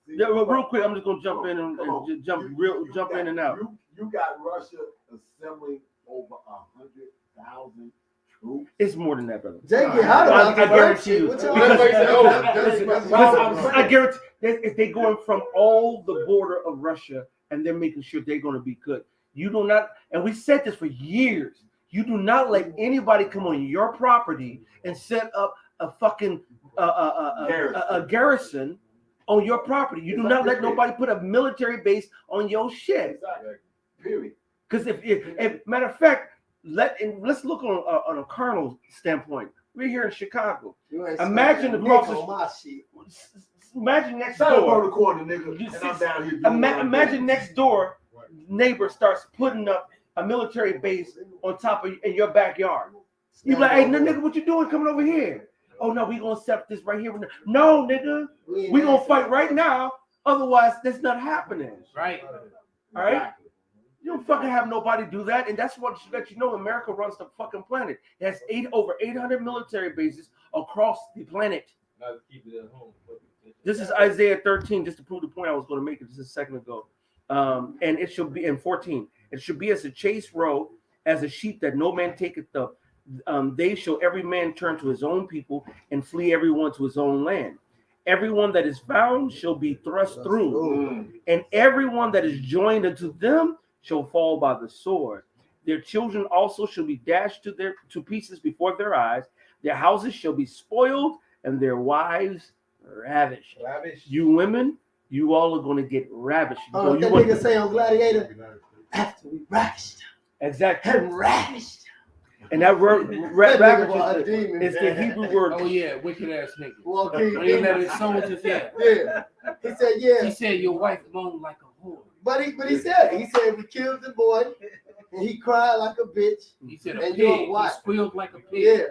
yeah, well, real quick, I'm just gonna jump in and just jump in and out. You got Russia assembling over 100,000 troops. It's more than that, brother. Jay get hot about I guarantee you. What Because, y'all- I guarantee if they're going from all the border of Russia and they're making sure they're going to be good. You do not, and we said this for years. You do not let anybody come on your property and set up a fucking a garrison on your property. You do not let nobody put a military base on your shit. Period. Because if matter of fact, let's look on a colonel standpoint. We're here in Chicago. Imagine across imagine next door. Imagine next door neighbor starts putting up a military base on top of in your backyard. You be like, hey, nigga, what you doing coming over here? Oh no, we gonna set this right here. No, nigga, we gonna fight right now. Otherwise, that's not happening. Right. All right. You don't fucking have nobody do that, and that's what should let you know America runs the fucking planet. It has over 800 military bases across the planet. Not keep it at home. This is Isaiah 13, just to prove the point I was going to make it just a second ago. And it should be in 14. It should be as a chase row, as a sheep that no man taketh up. They shall every man turn to his own people and flee everyone to his own land. Everyone that is found shall be thrust through, and everyone that is joined unto them shall fall by the sword. Their children also shall be dashed to pieces before their eyes. Their houses shall be spoiled, and their wives ravished. You women, you all are going to get ravished. Oh, that nigga say on Gladiator, after we ravished. Exactly. And ravished. And that word backwards is the Hebrew word. Oh yeah, wicked ass nigga. Well, When he let his soldiers, yeah. He said, yeah. He said your wife moaned like a whore. But he said we killed the boy, and he cried like a bitch. He said and your wife squealed like a pig. Yeah.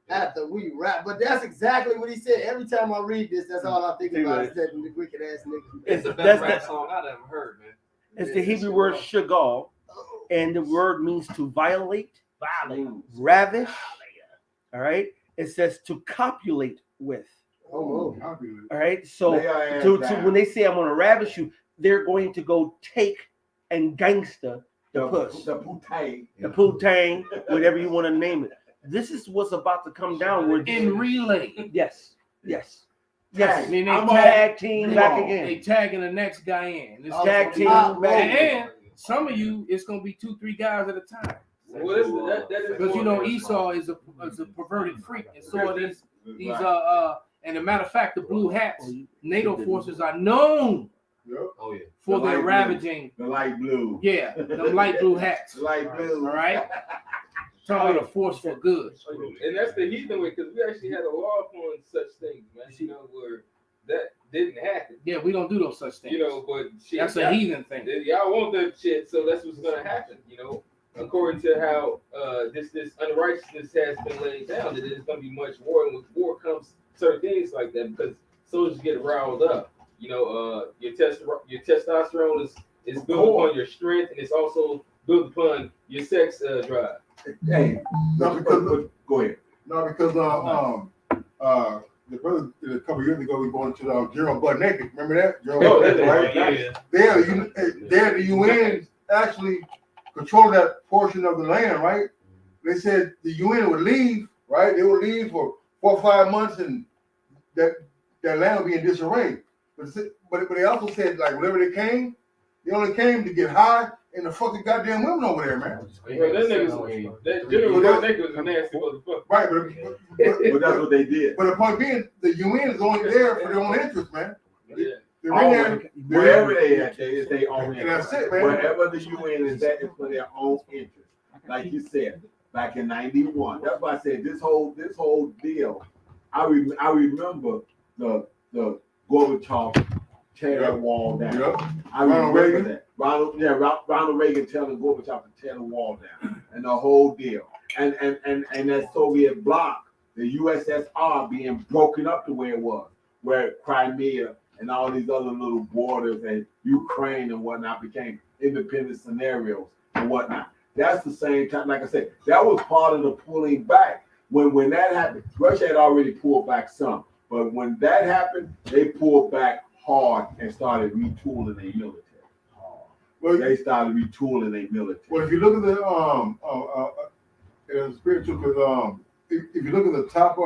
After we rap, but that's exactly what he said. Every time I read this, that's all I think about is that wicked ass nigga. It's the best rap song I've ever heard, man. It's the Hebrew word shagal, and the word means to violate, ravish. All right. It says to copulate with. Oh, all right. So when they say I'm going to ravish you, they're going to go take and gangster the puss, the putang, whatever you want to name it. This is what's about to come down. In relay. Yes. I mean, they tag team back again. They tagging the next guy in. This tag team back and some of you, it's gonna be 2-3 guys at a time. Because you know Esau is a perverted freak, and so these and a matter of fact, the blue hats, NATO forces are known for their ravaging. The light blue. Yeah, the light blue hats. Light blue. All right. Talking about a force for good. And that's the heathen way, because we actually had a law upon such things, man. You know, where that didn't happen. Yeah, we don't do those such things. You know, but shit, that's a heathen thing. Y'all want that shit, so that's what's gonna happen. You know, according to how this unrighteousness has been laid down, that there's gonna be much war, and with war comes certain things like that because soldiers get riled up. You know, your testosterone is built upon your strength, and it's also built upon your sex drive. Hey, no, because go ahead. No, because the brother a couple years ago we going to the Gerald Butt Naked. Remember that? Gerald Butt Naked, right? Yeah. There, the UN actually control that portion of the land, right? They said the UN would leave, right? They would leave for 4 or 5 months, and that land would be in disarray. But they also said like whenever they came, they only came to get high. And the fucking goddamn women over there, man. Well, that General Butt Naked was a nasty motherfucker. Right, but that's what they did. But the point being, the UN is only there for their own interest, man. Yeah. Wherever they at, it's their own interest. That's it, man. Wherever the UN is at, it's for their own interest. Like you said, back in '91. That's why I said this whole deal. I remember the Gorbachev tear that wall down. Yep. I Ronald remember Reagan. that. Ronald Reagan telling Gorbachev to tear the wall down, and the whole deal. And that Soviet bloc, the USSR being broken up the way it was, where Crimea and all these other little borders and Ukraine and whatnot became independent scenarios and whatnot. That's the same time, like I said, that was part of the pulling back. When that happened, Russia had already pulled back some, but when that happened, they pulled back hard and started retooling their military. Well, They started retooling their military. Well, if you look at the spiritual, because if you look at the top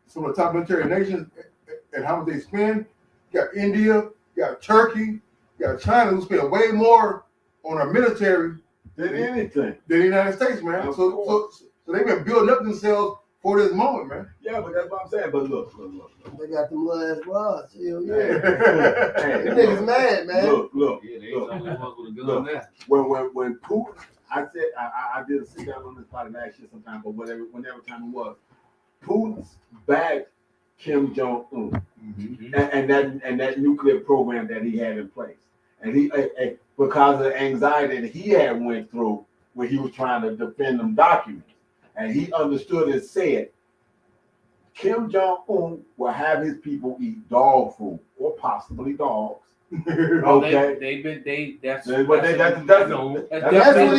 some of the top military nations and how much they spend, you got India, you got Turkey, you got China, who spend way more on our military than anything than the United States, man. So they've been building up themselves for this moment, man. Yeah, but that's what I'm saying. But look. They got them little ass rods. Hell yeah. Hey, Them niggas mad, man. Look. Yeah, they ain't the ones with a gun now. When Putin, I said I did a sit down on this probably last year sometime, but whenever time it was, Putin's backed Kim Jong Un and that nuclear program that he had in place, and he because of the anxiety that he had went through when he was trying to defend them documents, and he understood and said Kim Jong Un will have his people eat dog food or possibly dogs. Okay, that's what he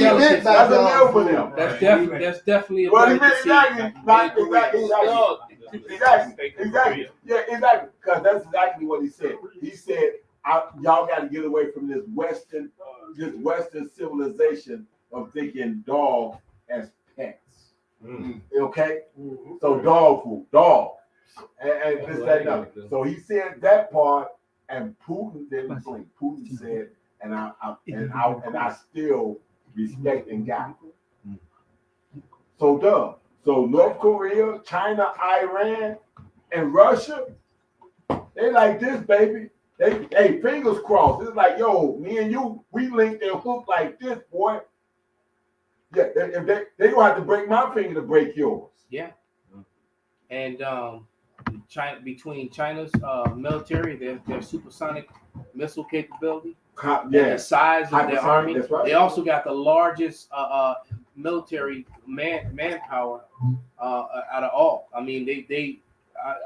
meant by dog for food. them. That's definitely a Well, he delicacy. exactly. Yeah, exactly. Because that's exactly what he said. He said, "Y'all got to get away from this Western civilization of thinking dogs as pets." Okay, so dog food, dog, and this, that, and other. So he said that part, and Putin didn't blink. Putin said, and I still respect and got it. So North Korea, China, Iran, and Russia, they like this, baby. Hey, fingers crossed. It's like, yo, me and you, we linked and hooked like this, boy. Yeah, they gonna have to break my finger to break yours. Yeah. And China, between China's military, their supersonic missile capability, and the size of their army, right. They also got the largest military manpower out of all. I mean, I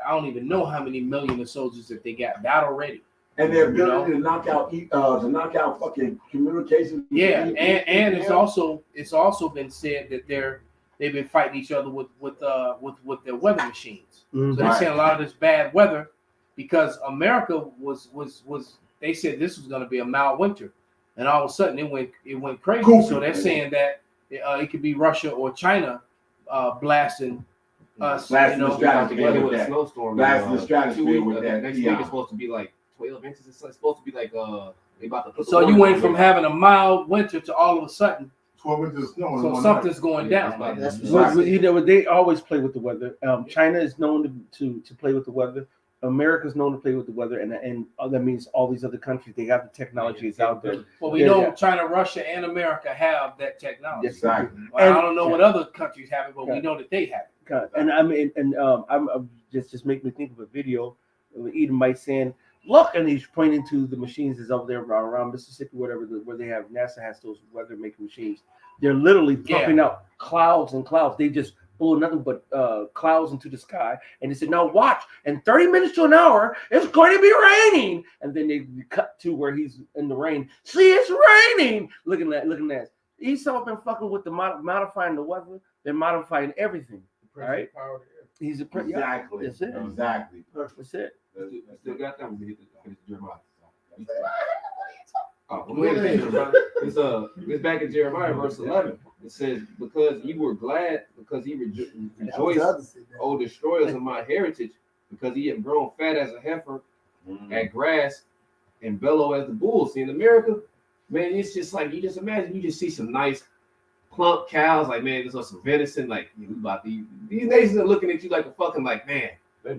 don't even know how many million of soldiers that they got battle ready. And their ability to knock out fucking communication. Yeah, and it's also been said that they've been fighting each other with their weather machines. So they're saying a lot of this bad weather because America was they said this was going to be a mild winter, and all of a sudden it went crazy. Cool. So they're saying that it could be Russia or China blasting us. Blasting the stratosphere with a snowstorm. Blasting the stratosphere with that. Next week it's supposed to be like 12 inches. It's supposed to be like they about to put. So you went from having a mild winter to all of a sudden 12 inches of snow. So something's going down. They always play with the weather. China is known to play with the weather. America's known to play with the weather, and that means all these other countries, they have the technologies out there. Well, we know China, Russia, and America have that technology. Exactly. Well, I don't know what other countries have it, but we know that they have it. And I'm just make me think of a video of Eden Mike saying, "Look," and he's pointing to the machines that's over there around Mississippi, whatever, where they have NASA has those weather making machines. They're literally pumping out clouds and clouds. They just blew nothing but clouds into the sky, and they said, "Now watch, in 30 minutes to an hour, it's going to be raining." And then they cut to where he's in the rain. See, it's raining. Looking at Esau been fucking with the modifying the weather. They're modifying everything. All right. He's a exactly. That's it. Exactly. That's it. Still got time to hit Jeremiah. It's back in Jeremiah verse 11. It says, "Because you were glad, because he rejoiced, O destroyers of my heritage, because he had grown fat as a heifer at grass and bellow as the bull." See, in America, man, it's just like you just imagine you just see some nice plump cows, like, man, there's some venison, like about these nations are looking at you like a fucking like, man,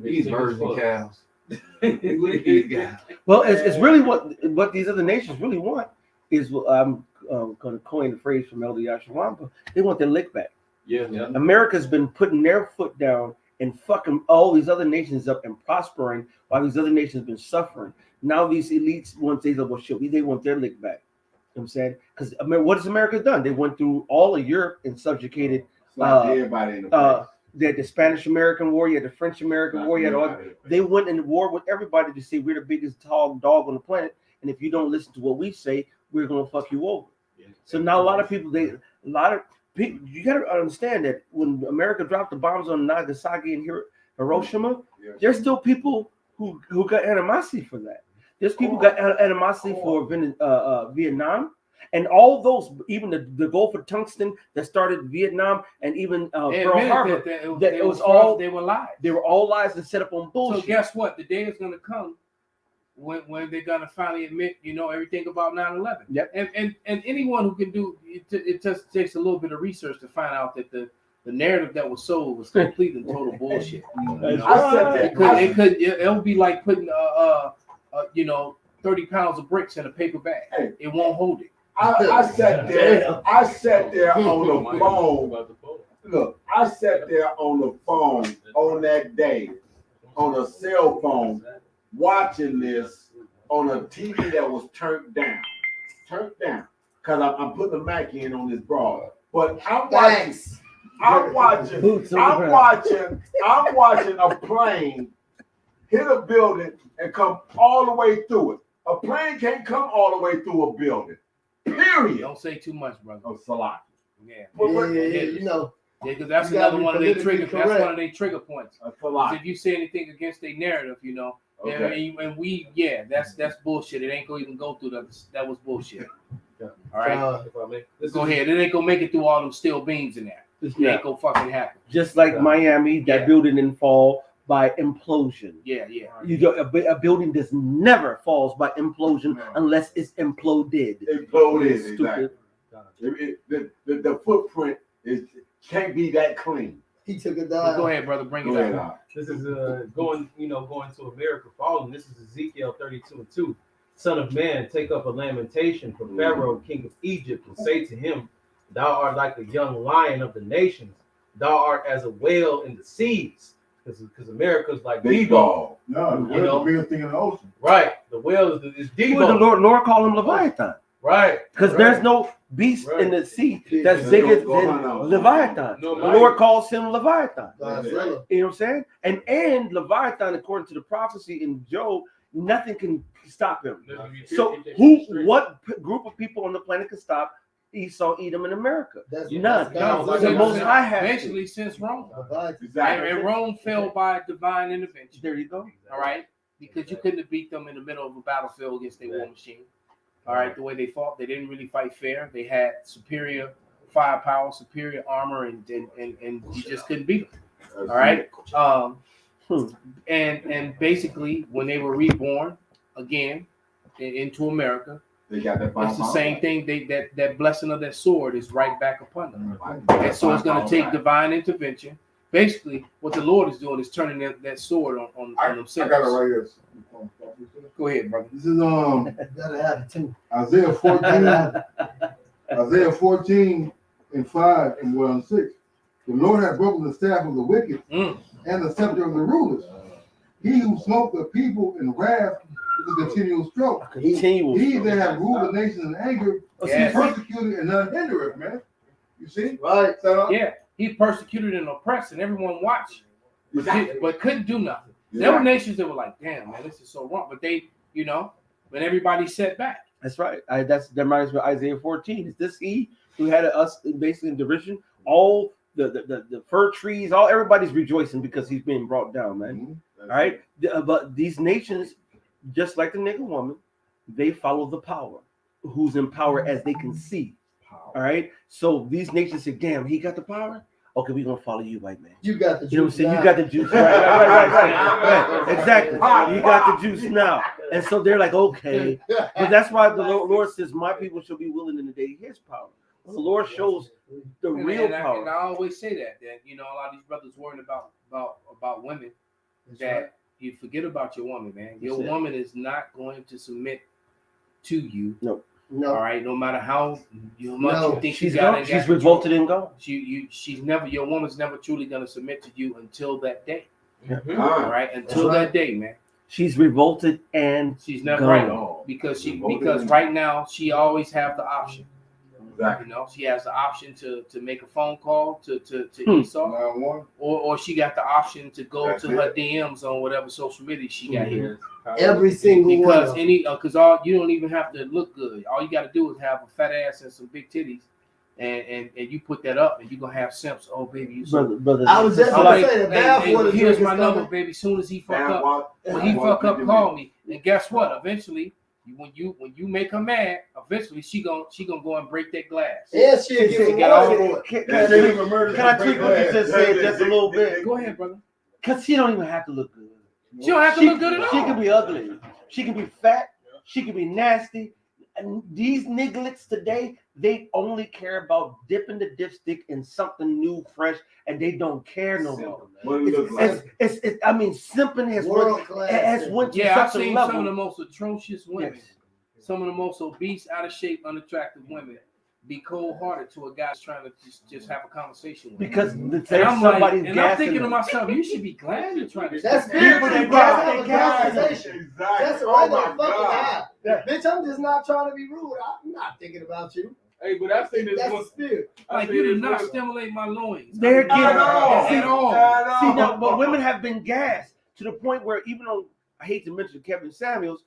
these virgin cows. Look at these guys. Well, it's really what these other nations really want is I'm going to coin the phrase from Elder Yashawamba. They want their lick back. Yeah. America's been putting their foot down and fucking all these other nations up and prospering while these other nations have been suffering. Now these elites want they well shit, they want their lick back. You know what I'm saying? Because what has America done? They went through all of Europe and subjugated everybody in the they had the Spanish American War, you had the French American War, you had all. They went in war with everybody to say we're the biggest dog on the planet, and if you don't listen to what we say, we're gonna fuck you over. So now a lot of people, you gotta understand that when America dropped the bombs on Nagasaki and Hiroshima, there's still people who got animosity for that. There's people got animosity for Vietnam. And all those, even the Gulf of Tungsten that started Vietnam, and even Pearl Harbor, it was all they were lies. They were all lies and set up on bullshit. So guess what? The day is going to come when they're going to finally admit, everything about 9/11. Yep. And anyone who can do it just takes a little bit of research to find out that the narrative that was sold was complete and total bullshit. It'll be like putting 30 pounds of bricks in a paper bag. Hey. It won't hold it. I sat there on the phone. Look, I sat there on the phone on that day, on a cell phone, watching this on a TV that was turned down, because I'm putting the Mac in on this broad. But I'm watching a plane hit a building and come all the way through it. A plane can't come all the way through a building. Period. Don't say too much, brother. Oh, Salaki. Yeah. Because that's another one of their triggers. That's one of their trigger points. If you say anything against their narrative, okay. and we, that's bullshit. It ain't gonna even go through that was bullshit. All right. Go ahead. It ain't gonna make it through all them steel beams in there. It ain't gonna fucking happen. Just like Miami, that building didn't fall by implosion. Yeah. A building just never falls by implosion unless it's imploded. Exactly. The footprint can't be that clean. He took it down. Go ahead, brother. Bring it out. This is going to America falling. This is Ezekiel 32:2. Son of man, take up a lamentation for Pharaoh, king of Egypt, and say to him, thou art like a young lion of the nations. Thou art as a whale in the seas. Because America's like Debo. No, the whale's the biggest thing in the ocean. Right. The whale is Debo. Well, the Lord called him Leviathan. Right. Because there's no beast in the sea that's bigger than Leviathan. The Lord calls him Leviathan. You know what I'm saying? And Leviathan, according to the prophecy in Job, nothing can stop him. So what group of people on the planet can stop Esau, Edom, in America? None. The Most High has eventually since Rome. Exactly. And Rome fell by divine intervention. There you go. All right, because you couldn't have beat them in the middle of a battlefield against their war machine. All right, the way they fought, they didn't really fight fair. They had superior firepower, superior armor, and you just couldn't beat them. All right. And basically, when they were reborn again into America, they got that. It's the same thing. That blessing of that sword is right back upon them. And so it's going to take divine intervention. Basically, what the Lord is doing is turning that sword on themselves. I got it right here. Go ahead, brother. This is gotta have it too. Isaiah 14. Isaiah 14 and 5 and 1 and 6. The Lord hath broken the staff of the wicked and the scepter of the rulers. He who smote the people in wrath is a continual stroke. He that hath ruled the nations in anger, persecuted and unhindered, man. You see? Right. So, He persecuted and oppressed, and everyone watched, but couldn't do nothing. There were nations that were like, "Damn, man, this is so wrong," but they, when everybody set back. That's right. That reminds me of Isaiah 14. Is this he who had us basically in derision? All the fir trees, everybody's rejoicing because he's being brought down, man. All right, but these nations, just like the nigger woman, they follow the power, who's in power as they can see. All right, so these nations say, "Damn, he got the power. Okay, we're gonna follow you, white man. You got the juice. You know what I'm saying? You got the juice. Right. Exactly. You got the juice now." And so they're like, "Okay," but that's why the Lord says, "My people shall be willing in the day of His power." Well, the Lord shows the real power. And I always say that a lot of these brothers worrying about women. That you forget about your woman, man. Your woman is not going to submit to you. No. All right, no matter how much you think she's revolted and gone. She's never, your woman's never truly gonna submit to you until that day. Mm-hmm. All right, until that day, man. She's revolted and she's never right because right now she always have the option. Exactly. You know, she has the option to make a phone call to Esau, or she got the option to go to her DMs on whatever social media she got here. Every single because one. Because all you don't even have to look good. All you got to do is have a fat ass and some big titties, and you put that up, and you are gonna have simps. Oh baby, you so brother. I was just gonna say the bathwater. Here's my number, baby. Soon as he fuck up, when he fuck up, call me. And guess what? Eventually. When you make her mad, eventually she gonna go and break that glass. Yeah, she get all. Can I tweak what you just said just a little bit? Go ahead, brother. Cause she don't even have to look good. She don't have to look good at all. She can be ugly. She can be fat. She can be nasty. And these nigglets today, they only care about dipping the dipstick in something new, fresh, and they don't care no more. I mean, simping has went to I've such a seen level. some of the most atrocious women, some of the most obese, out of shape, unattractive women be cold-hearted to a guy trying to just have a conversation with because him. there's somebody and I'm thinking to myself, you should be glad you're trying to. That's people that conversation. That's a regular fucking high. Bitch, I'm just not trying to be rude. I'm not thinking about you. Hey, but I think that's the spirit. Like you do not stimulate my loins. They're getting at all. See, no, but women have been gassed to the point where even though I hate to mention Kevin Samuels,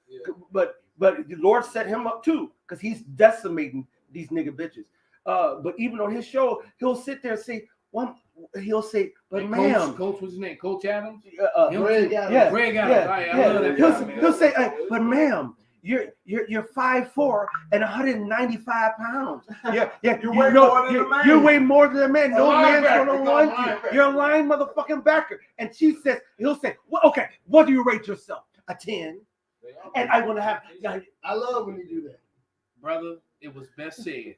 but the Lord set him up too because he's decimating these nigga bitches. But even on his show, he'll sit there and say, he'll say, but and ma'am, Coach, what's his name? Coach Adams. Greg Adams. Yeah, Greg Adams. He'll say, but ma'am, you're 5'4" and 195 pounds. You weigh more than a man. No man's gonna want you. You're a lying motherfucking backer. And he'll say, well, okay, what do you rate yourself? A 10. And I want to have. I love when you do that, brother. It was best said.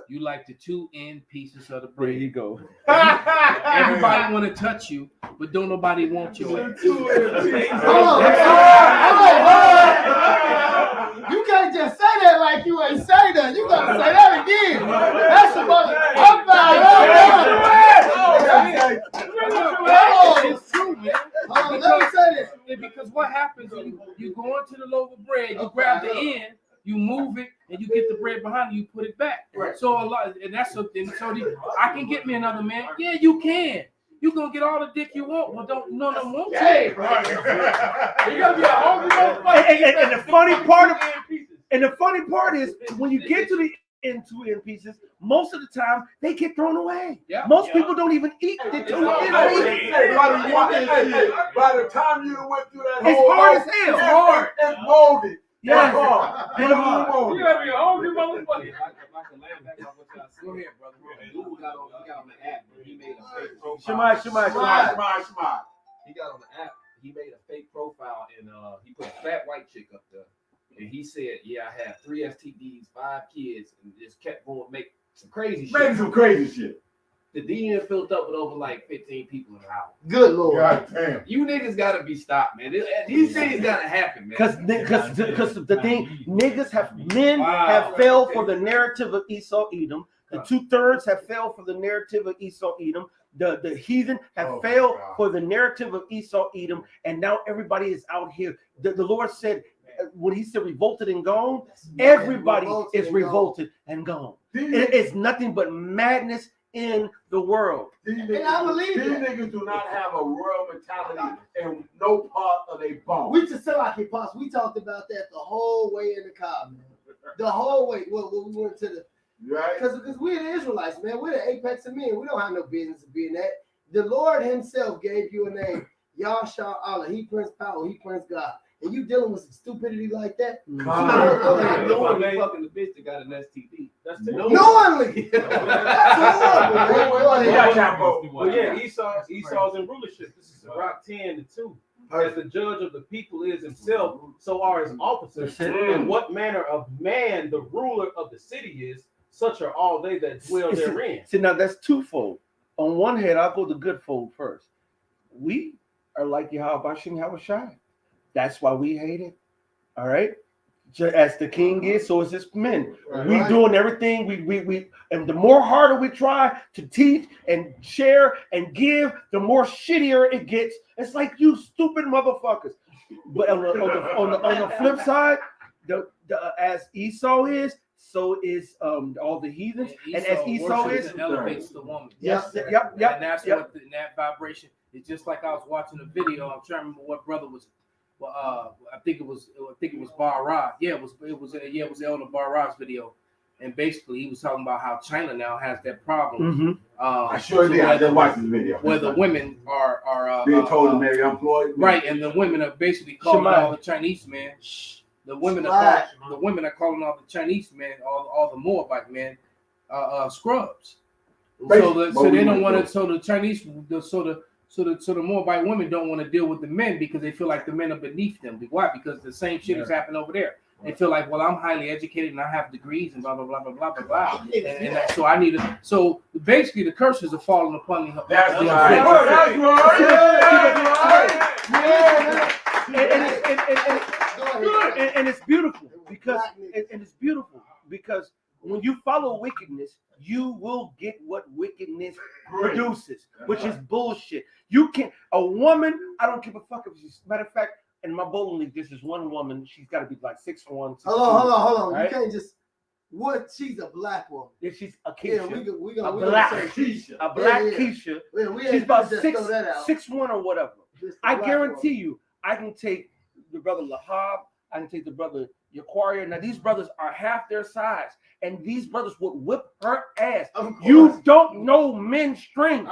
You like the two end pieces of the bread. There you go. Everybody want to touch you, but don't nobody want you. You can't just say that like you ain't say that. You gotta say that again. That's It's true, man. Let me say this. Because what happens is you go into the loaf of bread, you grab the end, you move it, and you get the bread behind you, put it back. Right. So a lot, and that's something. So I can get me another man. Yeah, you can. You gonna get all the dick you want, but don't none of them want you. You gotta be a hungry motherfucker. And the funny part is when you get to the end pieces, most of the time they get thrown away. Most people don't even eat. They don't by the time you went through that it's hard as hell. It's hard. It's molded. Yeah. You gotta be a hungry motherfucker. Go ahead, brother. Dude got on the app, but he made a fake profile. Shemai. He got on the app. He made a fake profile and he put a fat white chick up there. And he said, "Yeah, I have 3 STDs, 5 kids, and just kept going make some crazy shit." Made some crazy shit. The DM filled up with over like 15 people in the house. Good Lord. God damn. You niggas gotta be stopped, man. These things gotta happen, man. Because the thing, men have fell for the narrative of Esau Edom. The 2/3 have fell for the narrative of Esau Edom. The heathen have failed for the narrative of Esau Edom, and now everybody is out here. The Lord said, when he said revolted and gone, everybody is revolted and gone. It's nothing but madness in the world. And I believe these niggas do not have a royal mentality and no part of their bone. We just said like it possible. We talked about that the whole way in the car, man. The whole way. Well, we went to the because we're the Israelites, man. We're the apex of men. We don't have no business of being that. The Lord Himself gave you a name, Yahshua Allah. He Prince Power. He Prince God. And you dealing with some stupidity like that? Knowingly fucking the bitch that got an STD. That's knowingly. Esau's in rulership. This is Rock 10-2. As the judge of the people is himself, so are his officers. And what manner of man the ruler of the city is, such are all they that dwell therein. See, now that's twofold. On one hand, I'll go the good fold first. We are like Yahweh Shai. That's why we hate it. All right? As the king is, so is his men. We Right. doing everything. We and the more harder we try to teach and share and give, the more shittier it gets. It's like you stupid motherfuckers. But on the flip side, as Esau is, so is all the heathens, and as Esau is, elevates the woman. Yes, And that's what that vibration is. Just like I was watching a video. I'm trying to remember what brother was. I think it was Bar Ra. Yeah, it was Elder Bar Ra's video, and basically he was talking about how China now has that problem. I sure did. I just watched this video. Where the women are being told to marry unemployed, right, and the women are basically calling all the Chinese men. The women are calling all the Chinese men, all the Moabite men, scrubs. So they don't want to. So the Chinese, So the Moabite women don't want to deal with the men because they feel like the men are beneath them. Why? Because the same shit is happening over there. They feel like, well, I'm highly educated and I have degrees and blah blah blah blah blah blah blah. And so I need to. So basically, the curses are falling upon the. That's right. And it's beautiful because when you follow wickedness, you will get what wickedness produces, which is bullshit. You can't. A woman, I don't give a fuck if she's. Matter of fact, in my bowling league, this is one woman. She's got to be like 6'1". Hold on. Right? You can't just. What? She's a black woman. Yeah, she's a Keisha. Yeah, we gonna black Keisha. A black Keisha. She's about 6'1" or whatever. I guarantee you, I can take the brother Lahab. I can take the brother Yaquaria. Now these brothers are half their size, and these brothers would whip her ass. You don't know men's strength.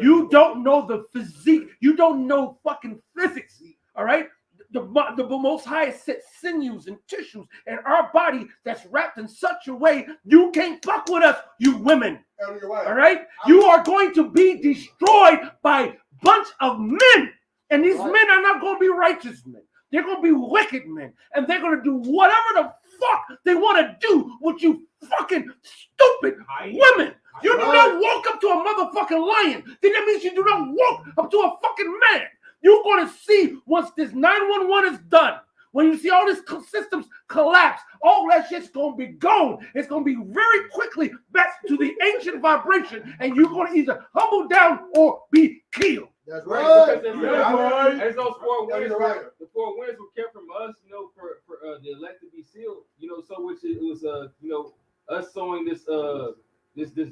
You don't know the physique. You don't know fucking physics. All right. The Most High set sinews and tissues in our body that's wrapped in such a way you can't fuck with us, you women. All right? You are going to be destroyed by a bunch of men. And these men are not going to be righteous men. They're going to be wicked men. And they're going to do whatever the fuck they want to do with you fucking stupid women. You do not walk up to a motherfucking lion. Then that means you do not walk up to a fucking man. You're going to see once this 911 is done, when you see all these systems collapse, all that shit's going to be gone. It's going to be very quickly back to the ancient vibration, and you're going to either humble down or be killed. That's right. As those 4 winds, the 4 winds were kept from us, for the elect to be sealed, so which it was, us sowing this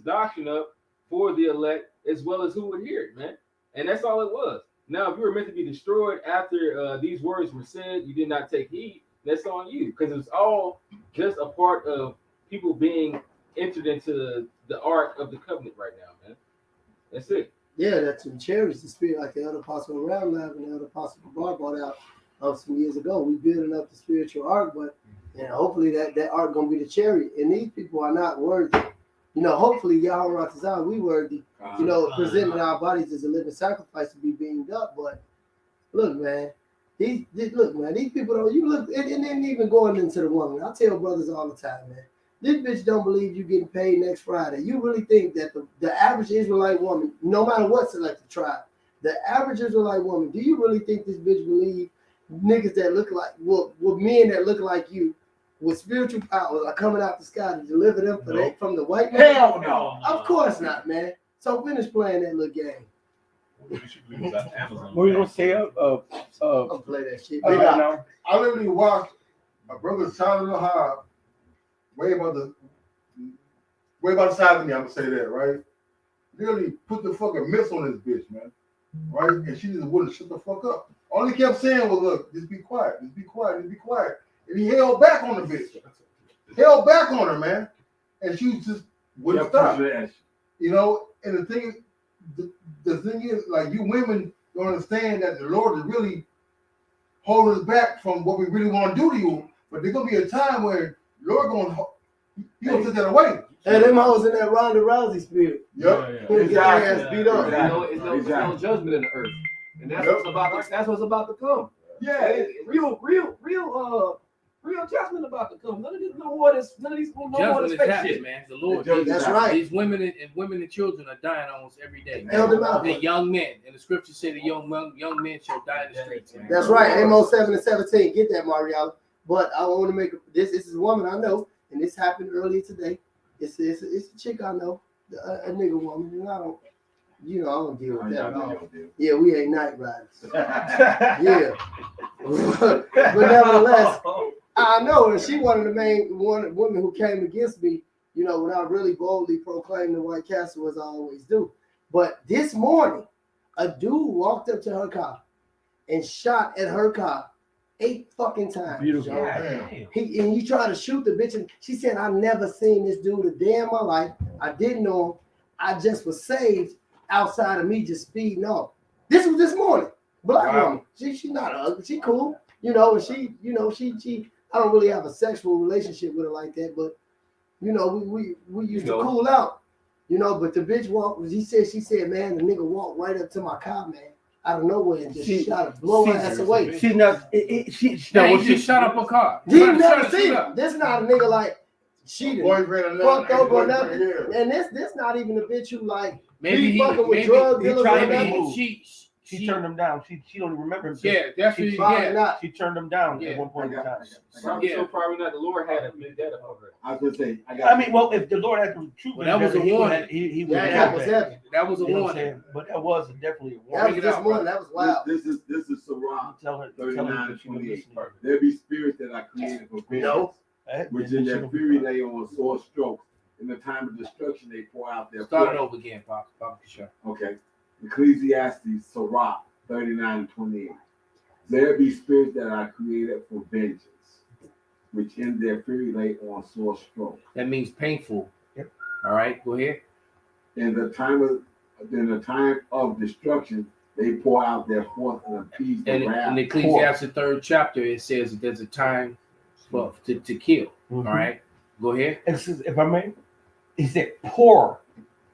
doctrine up for the elect as well as who would hear it, man. And that's all it was. Now, if you were meant to be destroyed after these words were said, you did not take heed. That's on you, because it's all just a part of people being entered into the ark of the covenant right now, man. That's it. Yeah, that's in cherish the spirit, like the other apostle around Lab and the other apostle Bar brought out some years ago. We building up the spiritual ark, but hopefully that ark gonna be the chariot. And these people are not worthy. Hopefully Yahweh Ratazah, we worthy. Presenting our bodies as a living sacrifice to be beamed up. But look, man, these people don't. You look, it ain't even going into the woman. I tell brothers all the time, man. This bitch don't believe you getting paid next Friday. You really think that the average Israelite woman, no matter what selected tribe, the average Israelite woman, do you really think this bitch believe niggas that look like, men that look like you, with spiritual powers are coming out the sky to deliver them from the white man? Hell no. Of course not, man. So finish playing that little game. What are you gonna say? I'll play that shit. I literally watched a brother Charlie Lahab way about the side of me. I'm gonna say that, right? Literally put the fucking mitts on this bitch, man. Right? And she just wouldn't shut the fuck up. All he kept saying was, "Look, just be quiet, just be quiet, just be quiet." And he held back on the bitch. Held back on her, man. And she just wouldn't stop. And the thing is, like, you women don't understand that the Lord is really holding us back from what we really want to do to you. But there's gonna be a time where Lord gonna take that away. And them hoes in that Ronda Rousey spirit. Yep. Get their ass beat up. It's no judgment in the earth. And that's what's about to come. Yeah. Real judgment about to come. None of these no more fake shit, man. The Lord. That's right. These women and children are dying almost every day. The young men. And the scripture said the young men shall die in the streets. Man. That's right. Amos 7:17. Get that, Mariella. But I want to make this. This is a woman I know, and this happened earlier today. It's a chick I know, a nigga woman, and I don't. I don't deal with that at all. Yeah, we ain't night riders. Yeah. But nevertheless, I know her. She one of the main women who came against me, when I really boldly proclaimed the White Castle as I always do. But this morning, a dude walked up to her car and shot at her car 8 fucking times. Beautiful. He tried to shoot the bitch, and she said, "I've never seen this dude a day in my life. I didn't know him. I just was saved outside of me just speeding off." This was this morning. Black woman. She's not ugly. She cool. And she I don't really have a sexual relationship with her like that, but we used to cool out. But the bitch walked, she said, man, the nigga walked right up to my car, man, out of nowhere and just shot her, blow her ass away. She just shot up her car. You never seen her. This not a nigga like she fucked over or nothing. And this not even a bitch who like maybe fucking with drug dealers or nothing. She turned him down. She don't even remember him. Yeah, definitely. She turned him down at one point in time. So probably not. The Lord had a big data for her. I was gonna say. If the Lord had the truth, that was a warning. He would that was heavy. That was a warning. But that was definitely a warning. That was this morning. That was wild. This is Sarah. Tell her 39:28. There be spirits that I created for vengeance, which in their fury lay on sore strokes. In the time of destruction, they pour out their. Start it over again, Papa. Sure. Okay. Ecclesiastes, Sirach 39:28. There be spirits that are created for vengeance, which in their fury lay on sore stroke. That means painful. Yep. All right, go ahead. In the time of destruction, they pour out their force and appease the wrath. In the Ecclesiastes 3rd chapter, it says that there's a time to kill. Mm-hmm. All right, go ahead. And says, if I may, he said pour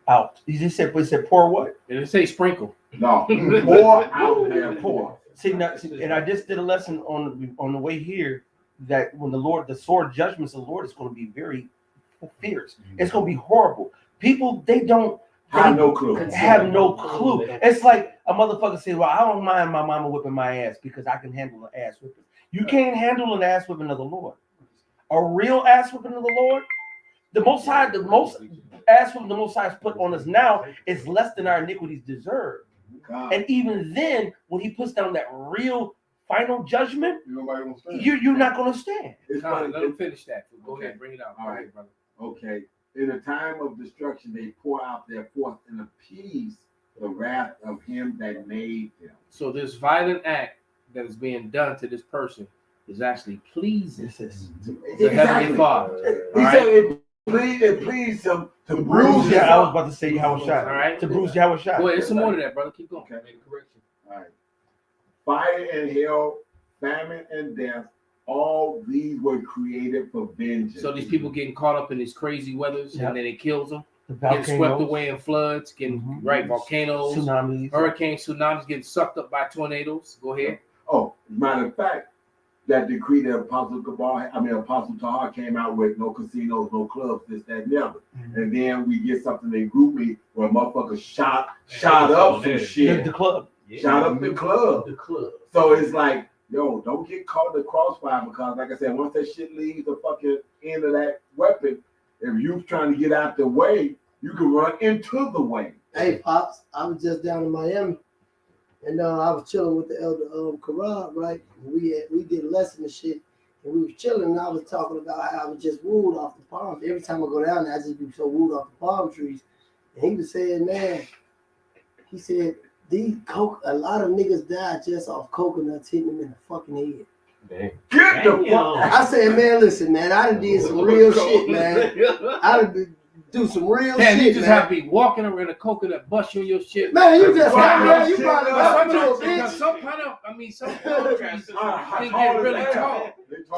out. He just said, pour what? Did it say sprinkle? No, pour out their pour. See, and I just did a lesson on the way here that when the sword judgments of the Lord is going to be very fierce. It's going to be horrible. People, they have no clue. It's like a motherfucker said, well, I don't mind my mama whipping my ass because I can handle an ass whipping. You can't handle an ass whipping of the Lord. A real ass whipping of the Lord, the most ass whipping the Most High is put on us now is less than our iniquities deserve. God. And even then, when he puts down that real final judgment, you're not going to stand. Let him finish that. Go ahead, bring it out. All right, brother. Okay. In the time of destruction, they pour out their force and appease the wrath of him that made them. So this violent act that is being done to this person is actually pleasing the Heavenly Father. He said it pleased him to bruise. Yeah, I was about to say Yahweh shot. All right, to bruise Yahweh shot. Go ahead, some more to that, brother. Keep going. Okay, make a correction. All right. Fire and hell, famine and death, all these were created for vengeance. So these people getting caught up in these crazy weathers, and then it kills them. Getting swept away in floods, getting volcanoes, tsunamis, hurricanes, tsunamis, getting sucked up by tornadoes. Go ahead. Oh, matter of fact, that decree that Apostle Tahar came out with, no casinos, no clubs, this, that, and the other. And then we get something in Group Me where motherfuckers shot up some shit. The club. Shot up the club. So it's like, yo, don't get caught in the crossfire because, like I said, once that shit leaves the fucking end of that weapon, if you trying to get out the way, you can run into the way. Hey, Pops, I was just down in Miami. And I was chilling with the elder Karab, right? We did a lesson and shit, and we was chilling. And I was talking about how I was just wooed off the palms. Every time I go down there, I just be so wooed off the palm trees. And he was saying, man, he said a lot of niggas died just off coconuts hitting them in the fucking head. Dang. Get the fuck! I said, man, listen, man, I done did some real shit, man. I done do some real shit, you just have to be walking around a coconut, busting your shit. Man, you just you probably got to a bitch. Some palm trees can get really tall.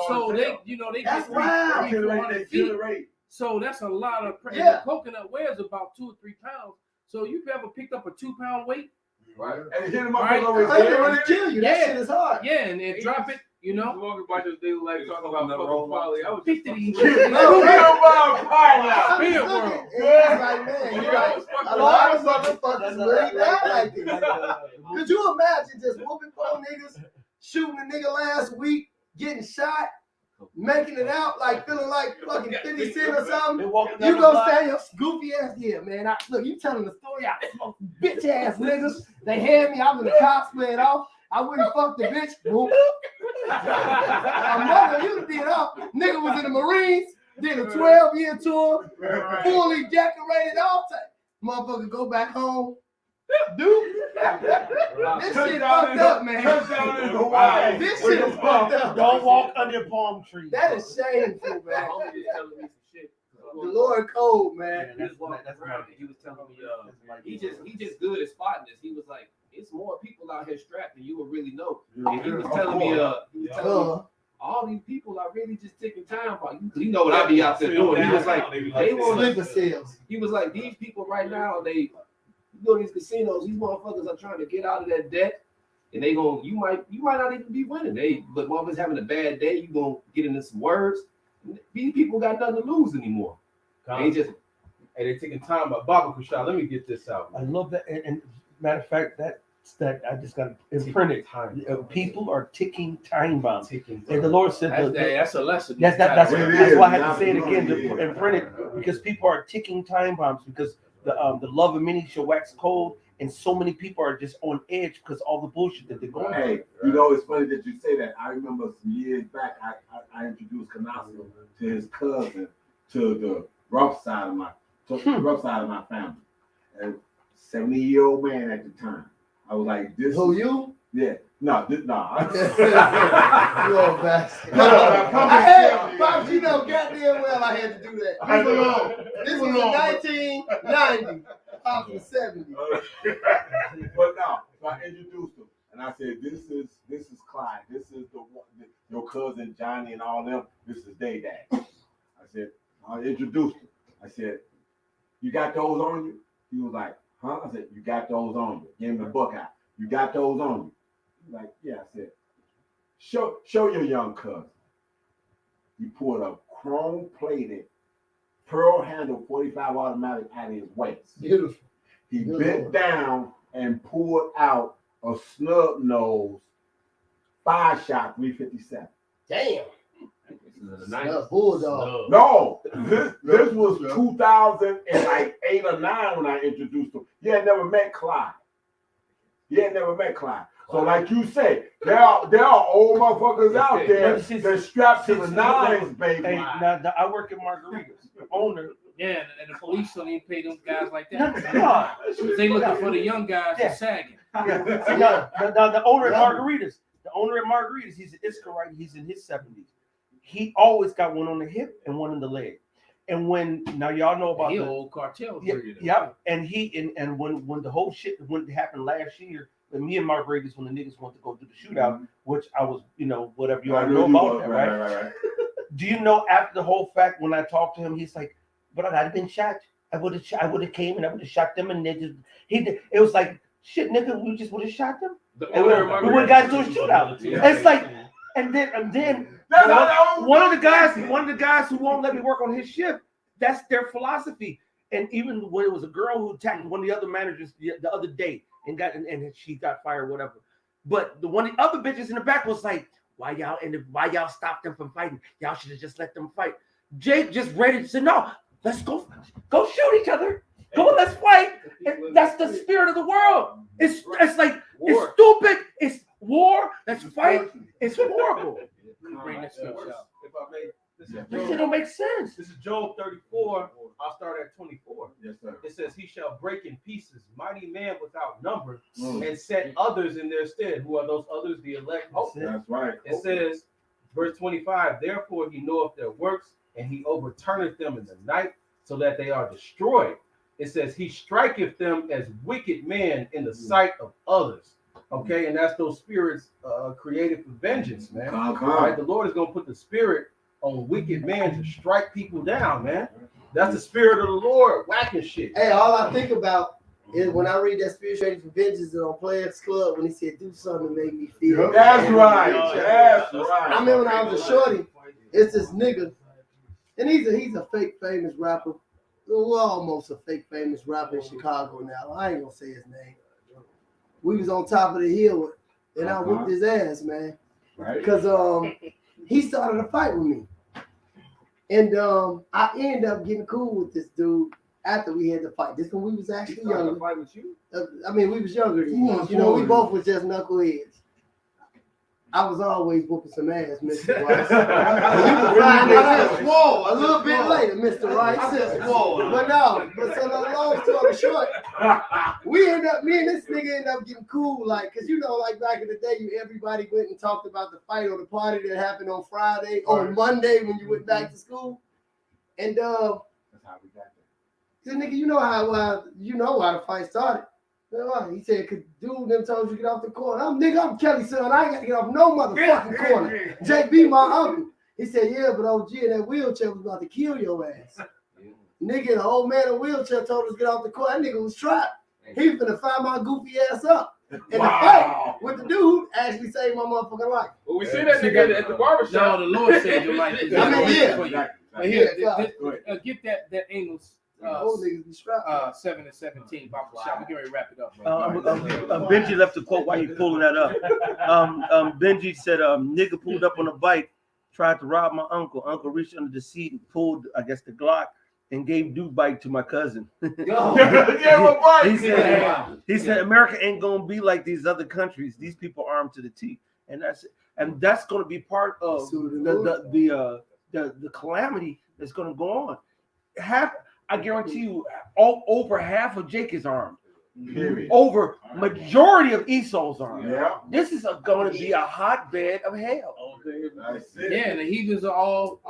So they that's get wild. 300 feet. So that's a lot of pressure. Yeah. The coconut weighs about 2 or 3 pounds. So you ever picked up a 2-pound weight? Right. And hit him up over there. Kill you. That shit is hard. Yeah, and then drop it. Walking by this day like talking about fucking folly. I was 50 to each. Like, man, you right. A lot of motherfuckers really die like this. Could you imagine just whooping 4 niggas, shooting a nigga last week, getting shot, making it out, like feeling like fucking 50 Cent or something. You Gonna stand your goofy ass here, man. Look, you telling the story out, bitch ass niggas. They had me, I was in the cosplay and off. I wouldn't fuck the bitch. Boom. My mother, you did up. Nigga was in the Marines, did a 12-year tour, fully decorated all time. Motherfucker go back home. Dude, this shit fucked up, man. This shit is fucked up. Don't walk under palm trees. That is shameful, man. The Lord cold, man. He was walking around and he was telling me, he just good at spotting this. He was like, it's more people out here strapped than you would really know. And he was telling me, all these people are really just taking time about you. You know what I be out there doing. He was like, they want sleeper cells. He was like, these people right now, they go to these casinos, these motherfuckers are trying to get out of that debt. And they gonna, you might not even be winning. But motherfuckers having a bad day, you gonna get into some words. These people got nothing to lose anymore. They just, and they're taking time. Baba Kushal, let me get this out. I love that. And matter of fact, that I just got imprinted. People are ticking time bombs. And the Lord said that's a lesson. That's why I had to say it again to imprint it, because people are ticking time bombs, because the love of many shall wax cold, and so many people are just on edge because all the bullshit that they're going through. Hey, you know, it's funny that you say that. I remember some years back, I introduced Canasco to his cousin, to the rough side of my family. And 70-year-old man at the time. I was like, this. Who, you? Yeah. No. You old bastard. Pops, you know goddamn well I had to do that. This was in 1990. Pops was 70. But no, so I introduced him, and I said, this is Clyde. This is your cousin Johnny and all them. This is their dad. I said, I introduced him. I said, you got those on you? He was like, huh? I said, you got those on you. Gave him the book out. You got those on you? He's like, yeah. I said, show your young cousin. He pulled a chrome-plated, pearl-handled 45 automatic out of his waist. Beautiful. He bent down and pulled out a snub-nosed 5-shot 357. Damn. Nice bulldog. No, this was 2008 or 9 when I introduced him. He had never met Clyde. So like you say, there are old motherfuckers out there that strapped to the nines, baby. Hey, now I work at Margaritas. The owner. Yeah, and the police don't even pay them guys like that. They looking for the young guys that's sagging. Yeah. Now the owner at Margaritas. He's an Iscarite. He's in his 70s. He always got one on the hip and one in the leg. And when now y'all know about the old cartel. Yeah. And when the whole shit happened last year, with me and Margaritas, when the niggas wanted to go do the shootout, which I was, whatever you all know about that, right? Do you know after the whole fact, when I talked to him, he's like, but I'd have been shot. I would have came and I would have shot them, and it was like, shit, nigga, we just would have shot them. We would have got to a shootout. It's like, and then one of the guys who won't let me work on his shift, that's their philosophy. And even when it was a girl who attacked one of the other managers the other day and she got fired, whatever. But the other bitches in the back was like, why y'all stopped them from fighting? Y'all should have just let them fight. Jake just ready to say, no, let's go shoot each other. Go, let's fight. And that's the spirit of the world. It's like war. It's stupid. It's war. Let's fight. It's horrible. Bring this stuff out. If I may, this shit don't make sense. This is Job 34. I'll start at 24. Yes, sir. It says, he shall break in pieces mighty man without number and set others in their stead. Who are those others? The elect. That's right. It says, verse 25, therefore he knoweth their works, and he overturneth them in the night, so that they are destroyed. It says, he striketh them as wicked men in the sight of others. Okay, and that's those spirits created for vengeance, man. All right, the Lord is going to put the spirit on wicked men to strike people down, man. That's the spirit of the Lord whacking shit. Hey, all I think about is when I read that spirit created for vengeance on Players Club, when he said, do something to make me feel. That's right. That's right. I remember when I was a shorty, it's this nigga, and he's a fake famous rapper. Well, almost a fake famous rapper in Chicago now. I ain't gonna say his name. We was on top of the hill, and I whipped his ass, man. Right. Because he started a fight with me. And I ended up getting cool with this dude after we had the fight. This when we was actually younger. Fight with you? I mean, we was younger then. You know, we both was just knuckleheads. I was always whooping some ass, Mr. Rice. You can find it a little bit later, Mr. Rice. But no, but so the long story short, me and this nigga ended up getting cool, like, cause you know, like back in the day, everybody went and talked about the fight or the party that happened on Friday or Monday when you went back to school. And That's how we got there. so nigga, you know how the fight started. He said, "Cause dude, them told you to get off the corner." I'm Kelly's son. I ain't got to get off no motherfucking corner. JB, my uncle. He said, "Yeah, but OG in that wheelchair was about to kill your ass." Nigga, the old man in the wheelchair told us to get off the corner. That nigga was trapped. He was finna find my goofy ass up. And the fight with the dude actually saved my motherfucking life. Well, we see that nigga at the barbershop. No, the Lord saved your life. I mean, Get that Amos. Old niggas be strapped. 7 and 17. Baba Shop. We can already wrap it up. Benji left a quote while you pulling that up. Benji said, "Nigga pulled up on a bike, tried to rob my uncle. Uncle reached under the seat and pulled, I guess, the Glock and gave dude bike to my cousin." He said, "America ain't gonna be like these other countries. These people armed to the teeth, and that's gonna be part of the calamity that's gonna go on. I guarantee you, over half of Jake is armed. Over majority of Esau's armed. Yeah. This is going to be a hotbed of hell. Yeah, the heathens are all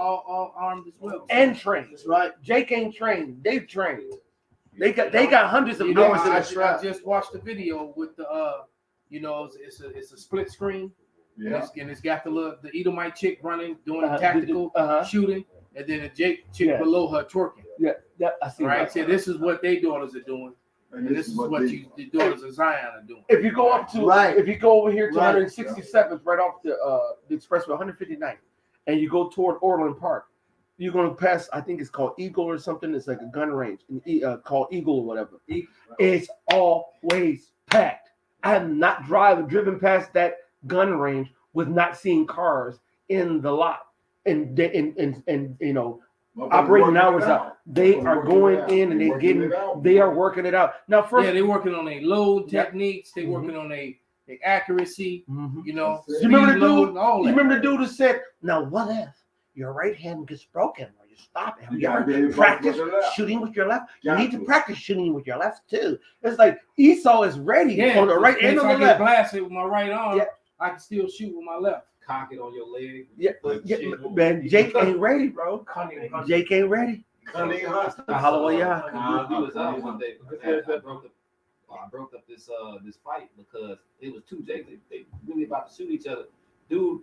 armed as well. And trained, right? Jake ain't trained. They've trained. They got hundreds of hours in the trap. I just watched the video with the it's a split screen. Yeah. And it's got the Edomite chick running, doing tactical shooting, and then the Jake chick below her twerking. Yeah, I see. Right. So this is what they daughters are doing. And this is what the daughters of Zion are doing. If you go up to if you go over here to 167th, right off the expressway, 159th, and you go toward Orland Park, you're going to pass. I think it's called Eagle or something. It's like a gun range, called Eagle or whatever. It's always packed. I have not driven past that gun range with not seeing cars in the lot, and operating hours out. They are going in and they are working it out. Now, they're working on their load techniques. They're working on their accuracy. You remember the dude who said, "Now, what if your right hand gets broken or you stop it? Have you ever practiced shooting with your left? You need to practice shooting with your left too." It's like Esau is ready on the right and on the left. Blast it with my right arm. I can still shoot with my left. Cock it on your leg. Man, Jake ain't ready, bro. Jake ain't ready. Hallelujah. He was out one day. I broke up this fight because it was two Jakes. They really about to shoot each other. Dude,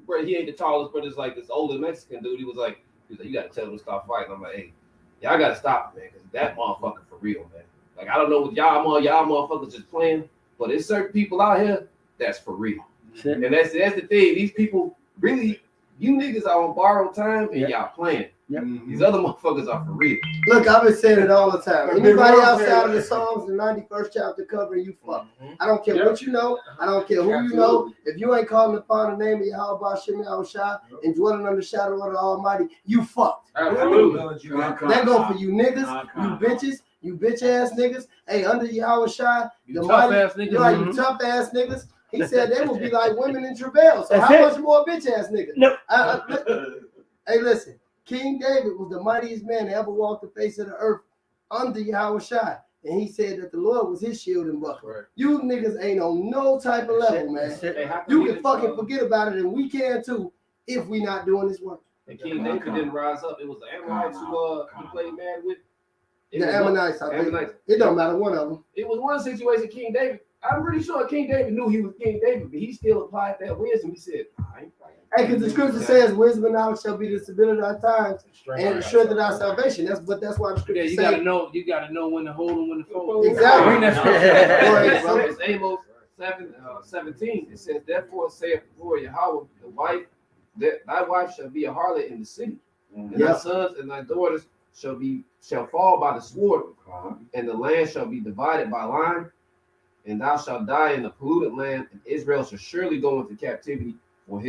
bro, he ain't the tallest, but it's like this older Mexican dude. He was like, "You gotta tell him to stop fighting." I'm like, "Hey, y'all gotta stop it, man, because that motherfucker for real, man. Like, I don't know what y'all motherfuckers just playing, but there's certain people out here that's for real." And that's the thing. These people really, you niggas are on borrowed time and y'all playing. These other motherfuckers are for real. Look, I've been saying it all the time. Anybody outside of the Psalms, the 91st chapter covering, you fuck. I don't care what you know. I don't care who you know. If you ain't calling upon the name of Yahweh Shem Yahushua and dwelling under the shadow of the Almighty, you fucked. Absolutely. That go for you niggas, you bitches, you bitch ass niggas. Hey, under Yahushua, you tough ass niggas. You tough ass niggas. He said they will be like women in travail. So how much more bitch ass nigga? No. Hey, listen. King David was the mightiest man to ever walk the face of the earth under Yahushua. And he said that the Lord was his shield and buckler. Right. You niggas ain't on no type of level, man. You can fucking forget about it, and we can too if we not doing this work. And King David didn't rise up. It was the Ammonites who he played mad with. The Ammonites, I think. It don't matter, one of them. It was one situation, King David. I'm pretty sure King David knew he was King David, but he still applied that wisdom. He said, I ain't fighting. Hey, because the scripture says, wisdom and knowledge shall be the stability of our times and the strength of our salvation. That's why the scripture says. You gotta know when to hold and when to fold. Exactly. It's Amos 17. It says, therefore saith the Lord Yahweh, thy wife shall be a harlot in the city, and thy sons and thy daughters shall fall by the sword, and the land shall be divided by line, and thou shalt die in the polluted land, and Israel shall surely go into captivity, for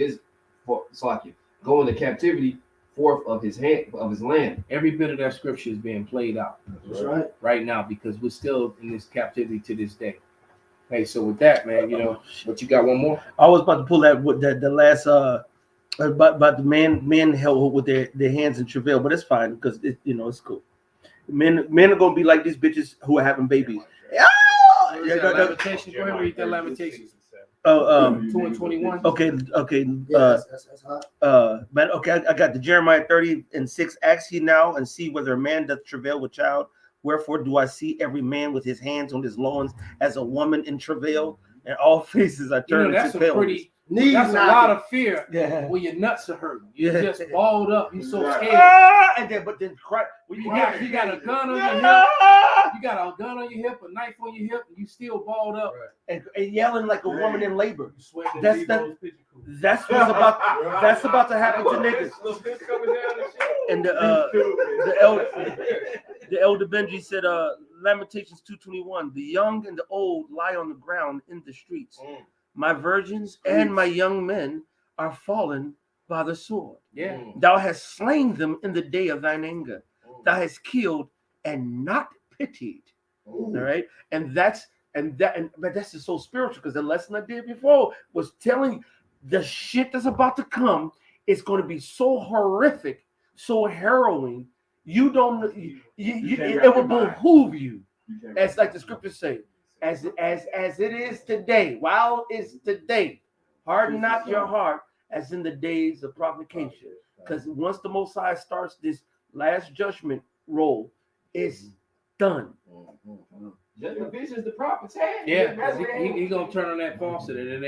go into captivity forth of his land. Every bit of that scripture is being played out. That's right. Right now, because we're still in this captivity to this day. Hey, so with that, man, but you got one more? I was about to pull that with the last about the men held with their hands in travail, but it's fine because it's cool. Men are gonna be like these bitches who are having babies. Lamentations. Go ahead and read that Lamentations. 2:21. Okay. Yeah, that's hot. Man, okay, I got the Jeremiah 30:6. Ask ye now and see whether a man doth travail with child. Wherefore do I see every man with his hands on his loins as a woman in travail, and all faces are turned into paleness. That's a lot of fear. Yeah. When your nuts are hurting, you just balled up. You so scared. But then cry. You got a gun on your hip. You got a gun on your hip, a knife on your hip, and you still balled up and yelling like a woman in labor. That's what's about to happen to niggas. And the elder Benji said, Lamentations 2:21. The young and the old lie on the ground in the streets. My virgins and my young men are fallen by the sword. Yeah. Thou hast slain them in the day of thine anger. Thou hast killed and not pitied. All right. But that's just so spiritual, because the lesson I did before was telling the shit that's about to come is going to be so horrific, so harrowing. You don't. It will behoove you, as like the scriptures say. As it is today, while it's today, harden not your heart as in the days of provocation. Because once the Most High starts this last judgment roll, it's done. Just the visions the prophets had. Yeah, he's gonna turn on that faucet and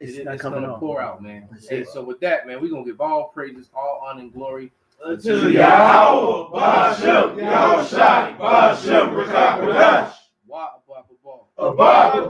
it's gonna pour out, man. Hey, so with that, man, we're gonna give all praises, all honor and glory unto Yahweh, Bashem, Yahushai, Bashem, Rakakwadash. Abba,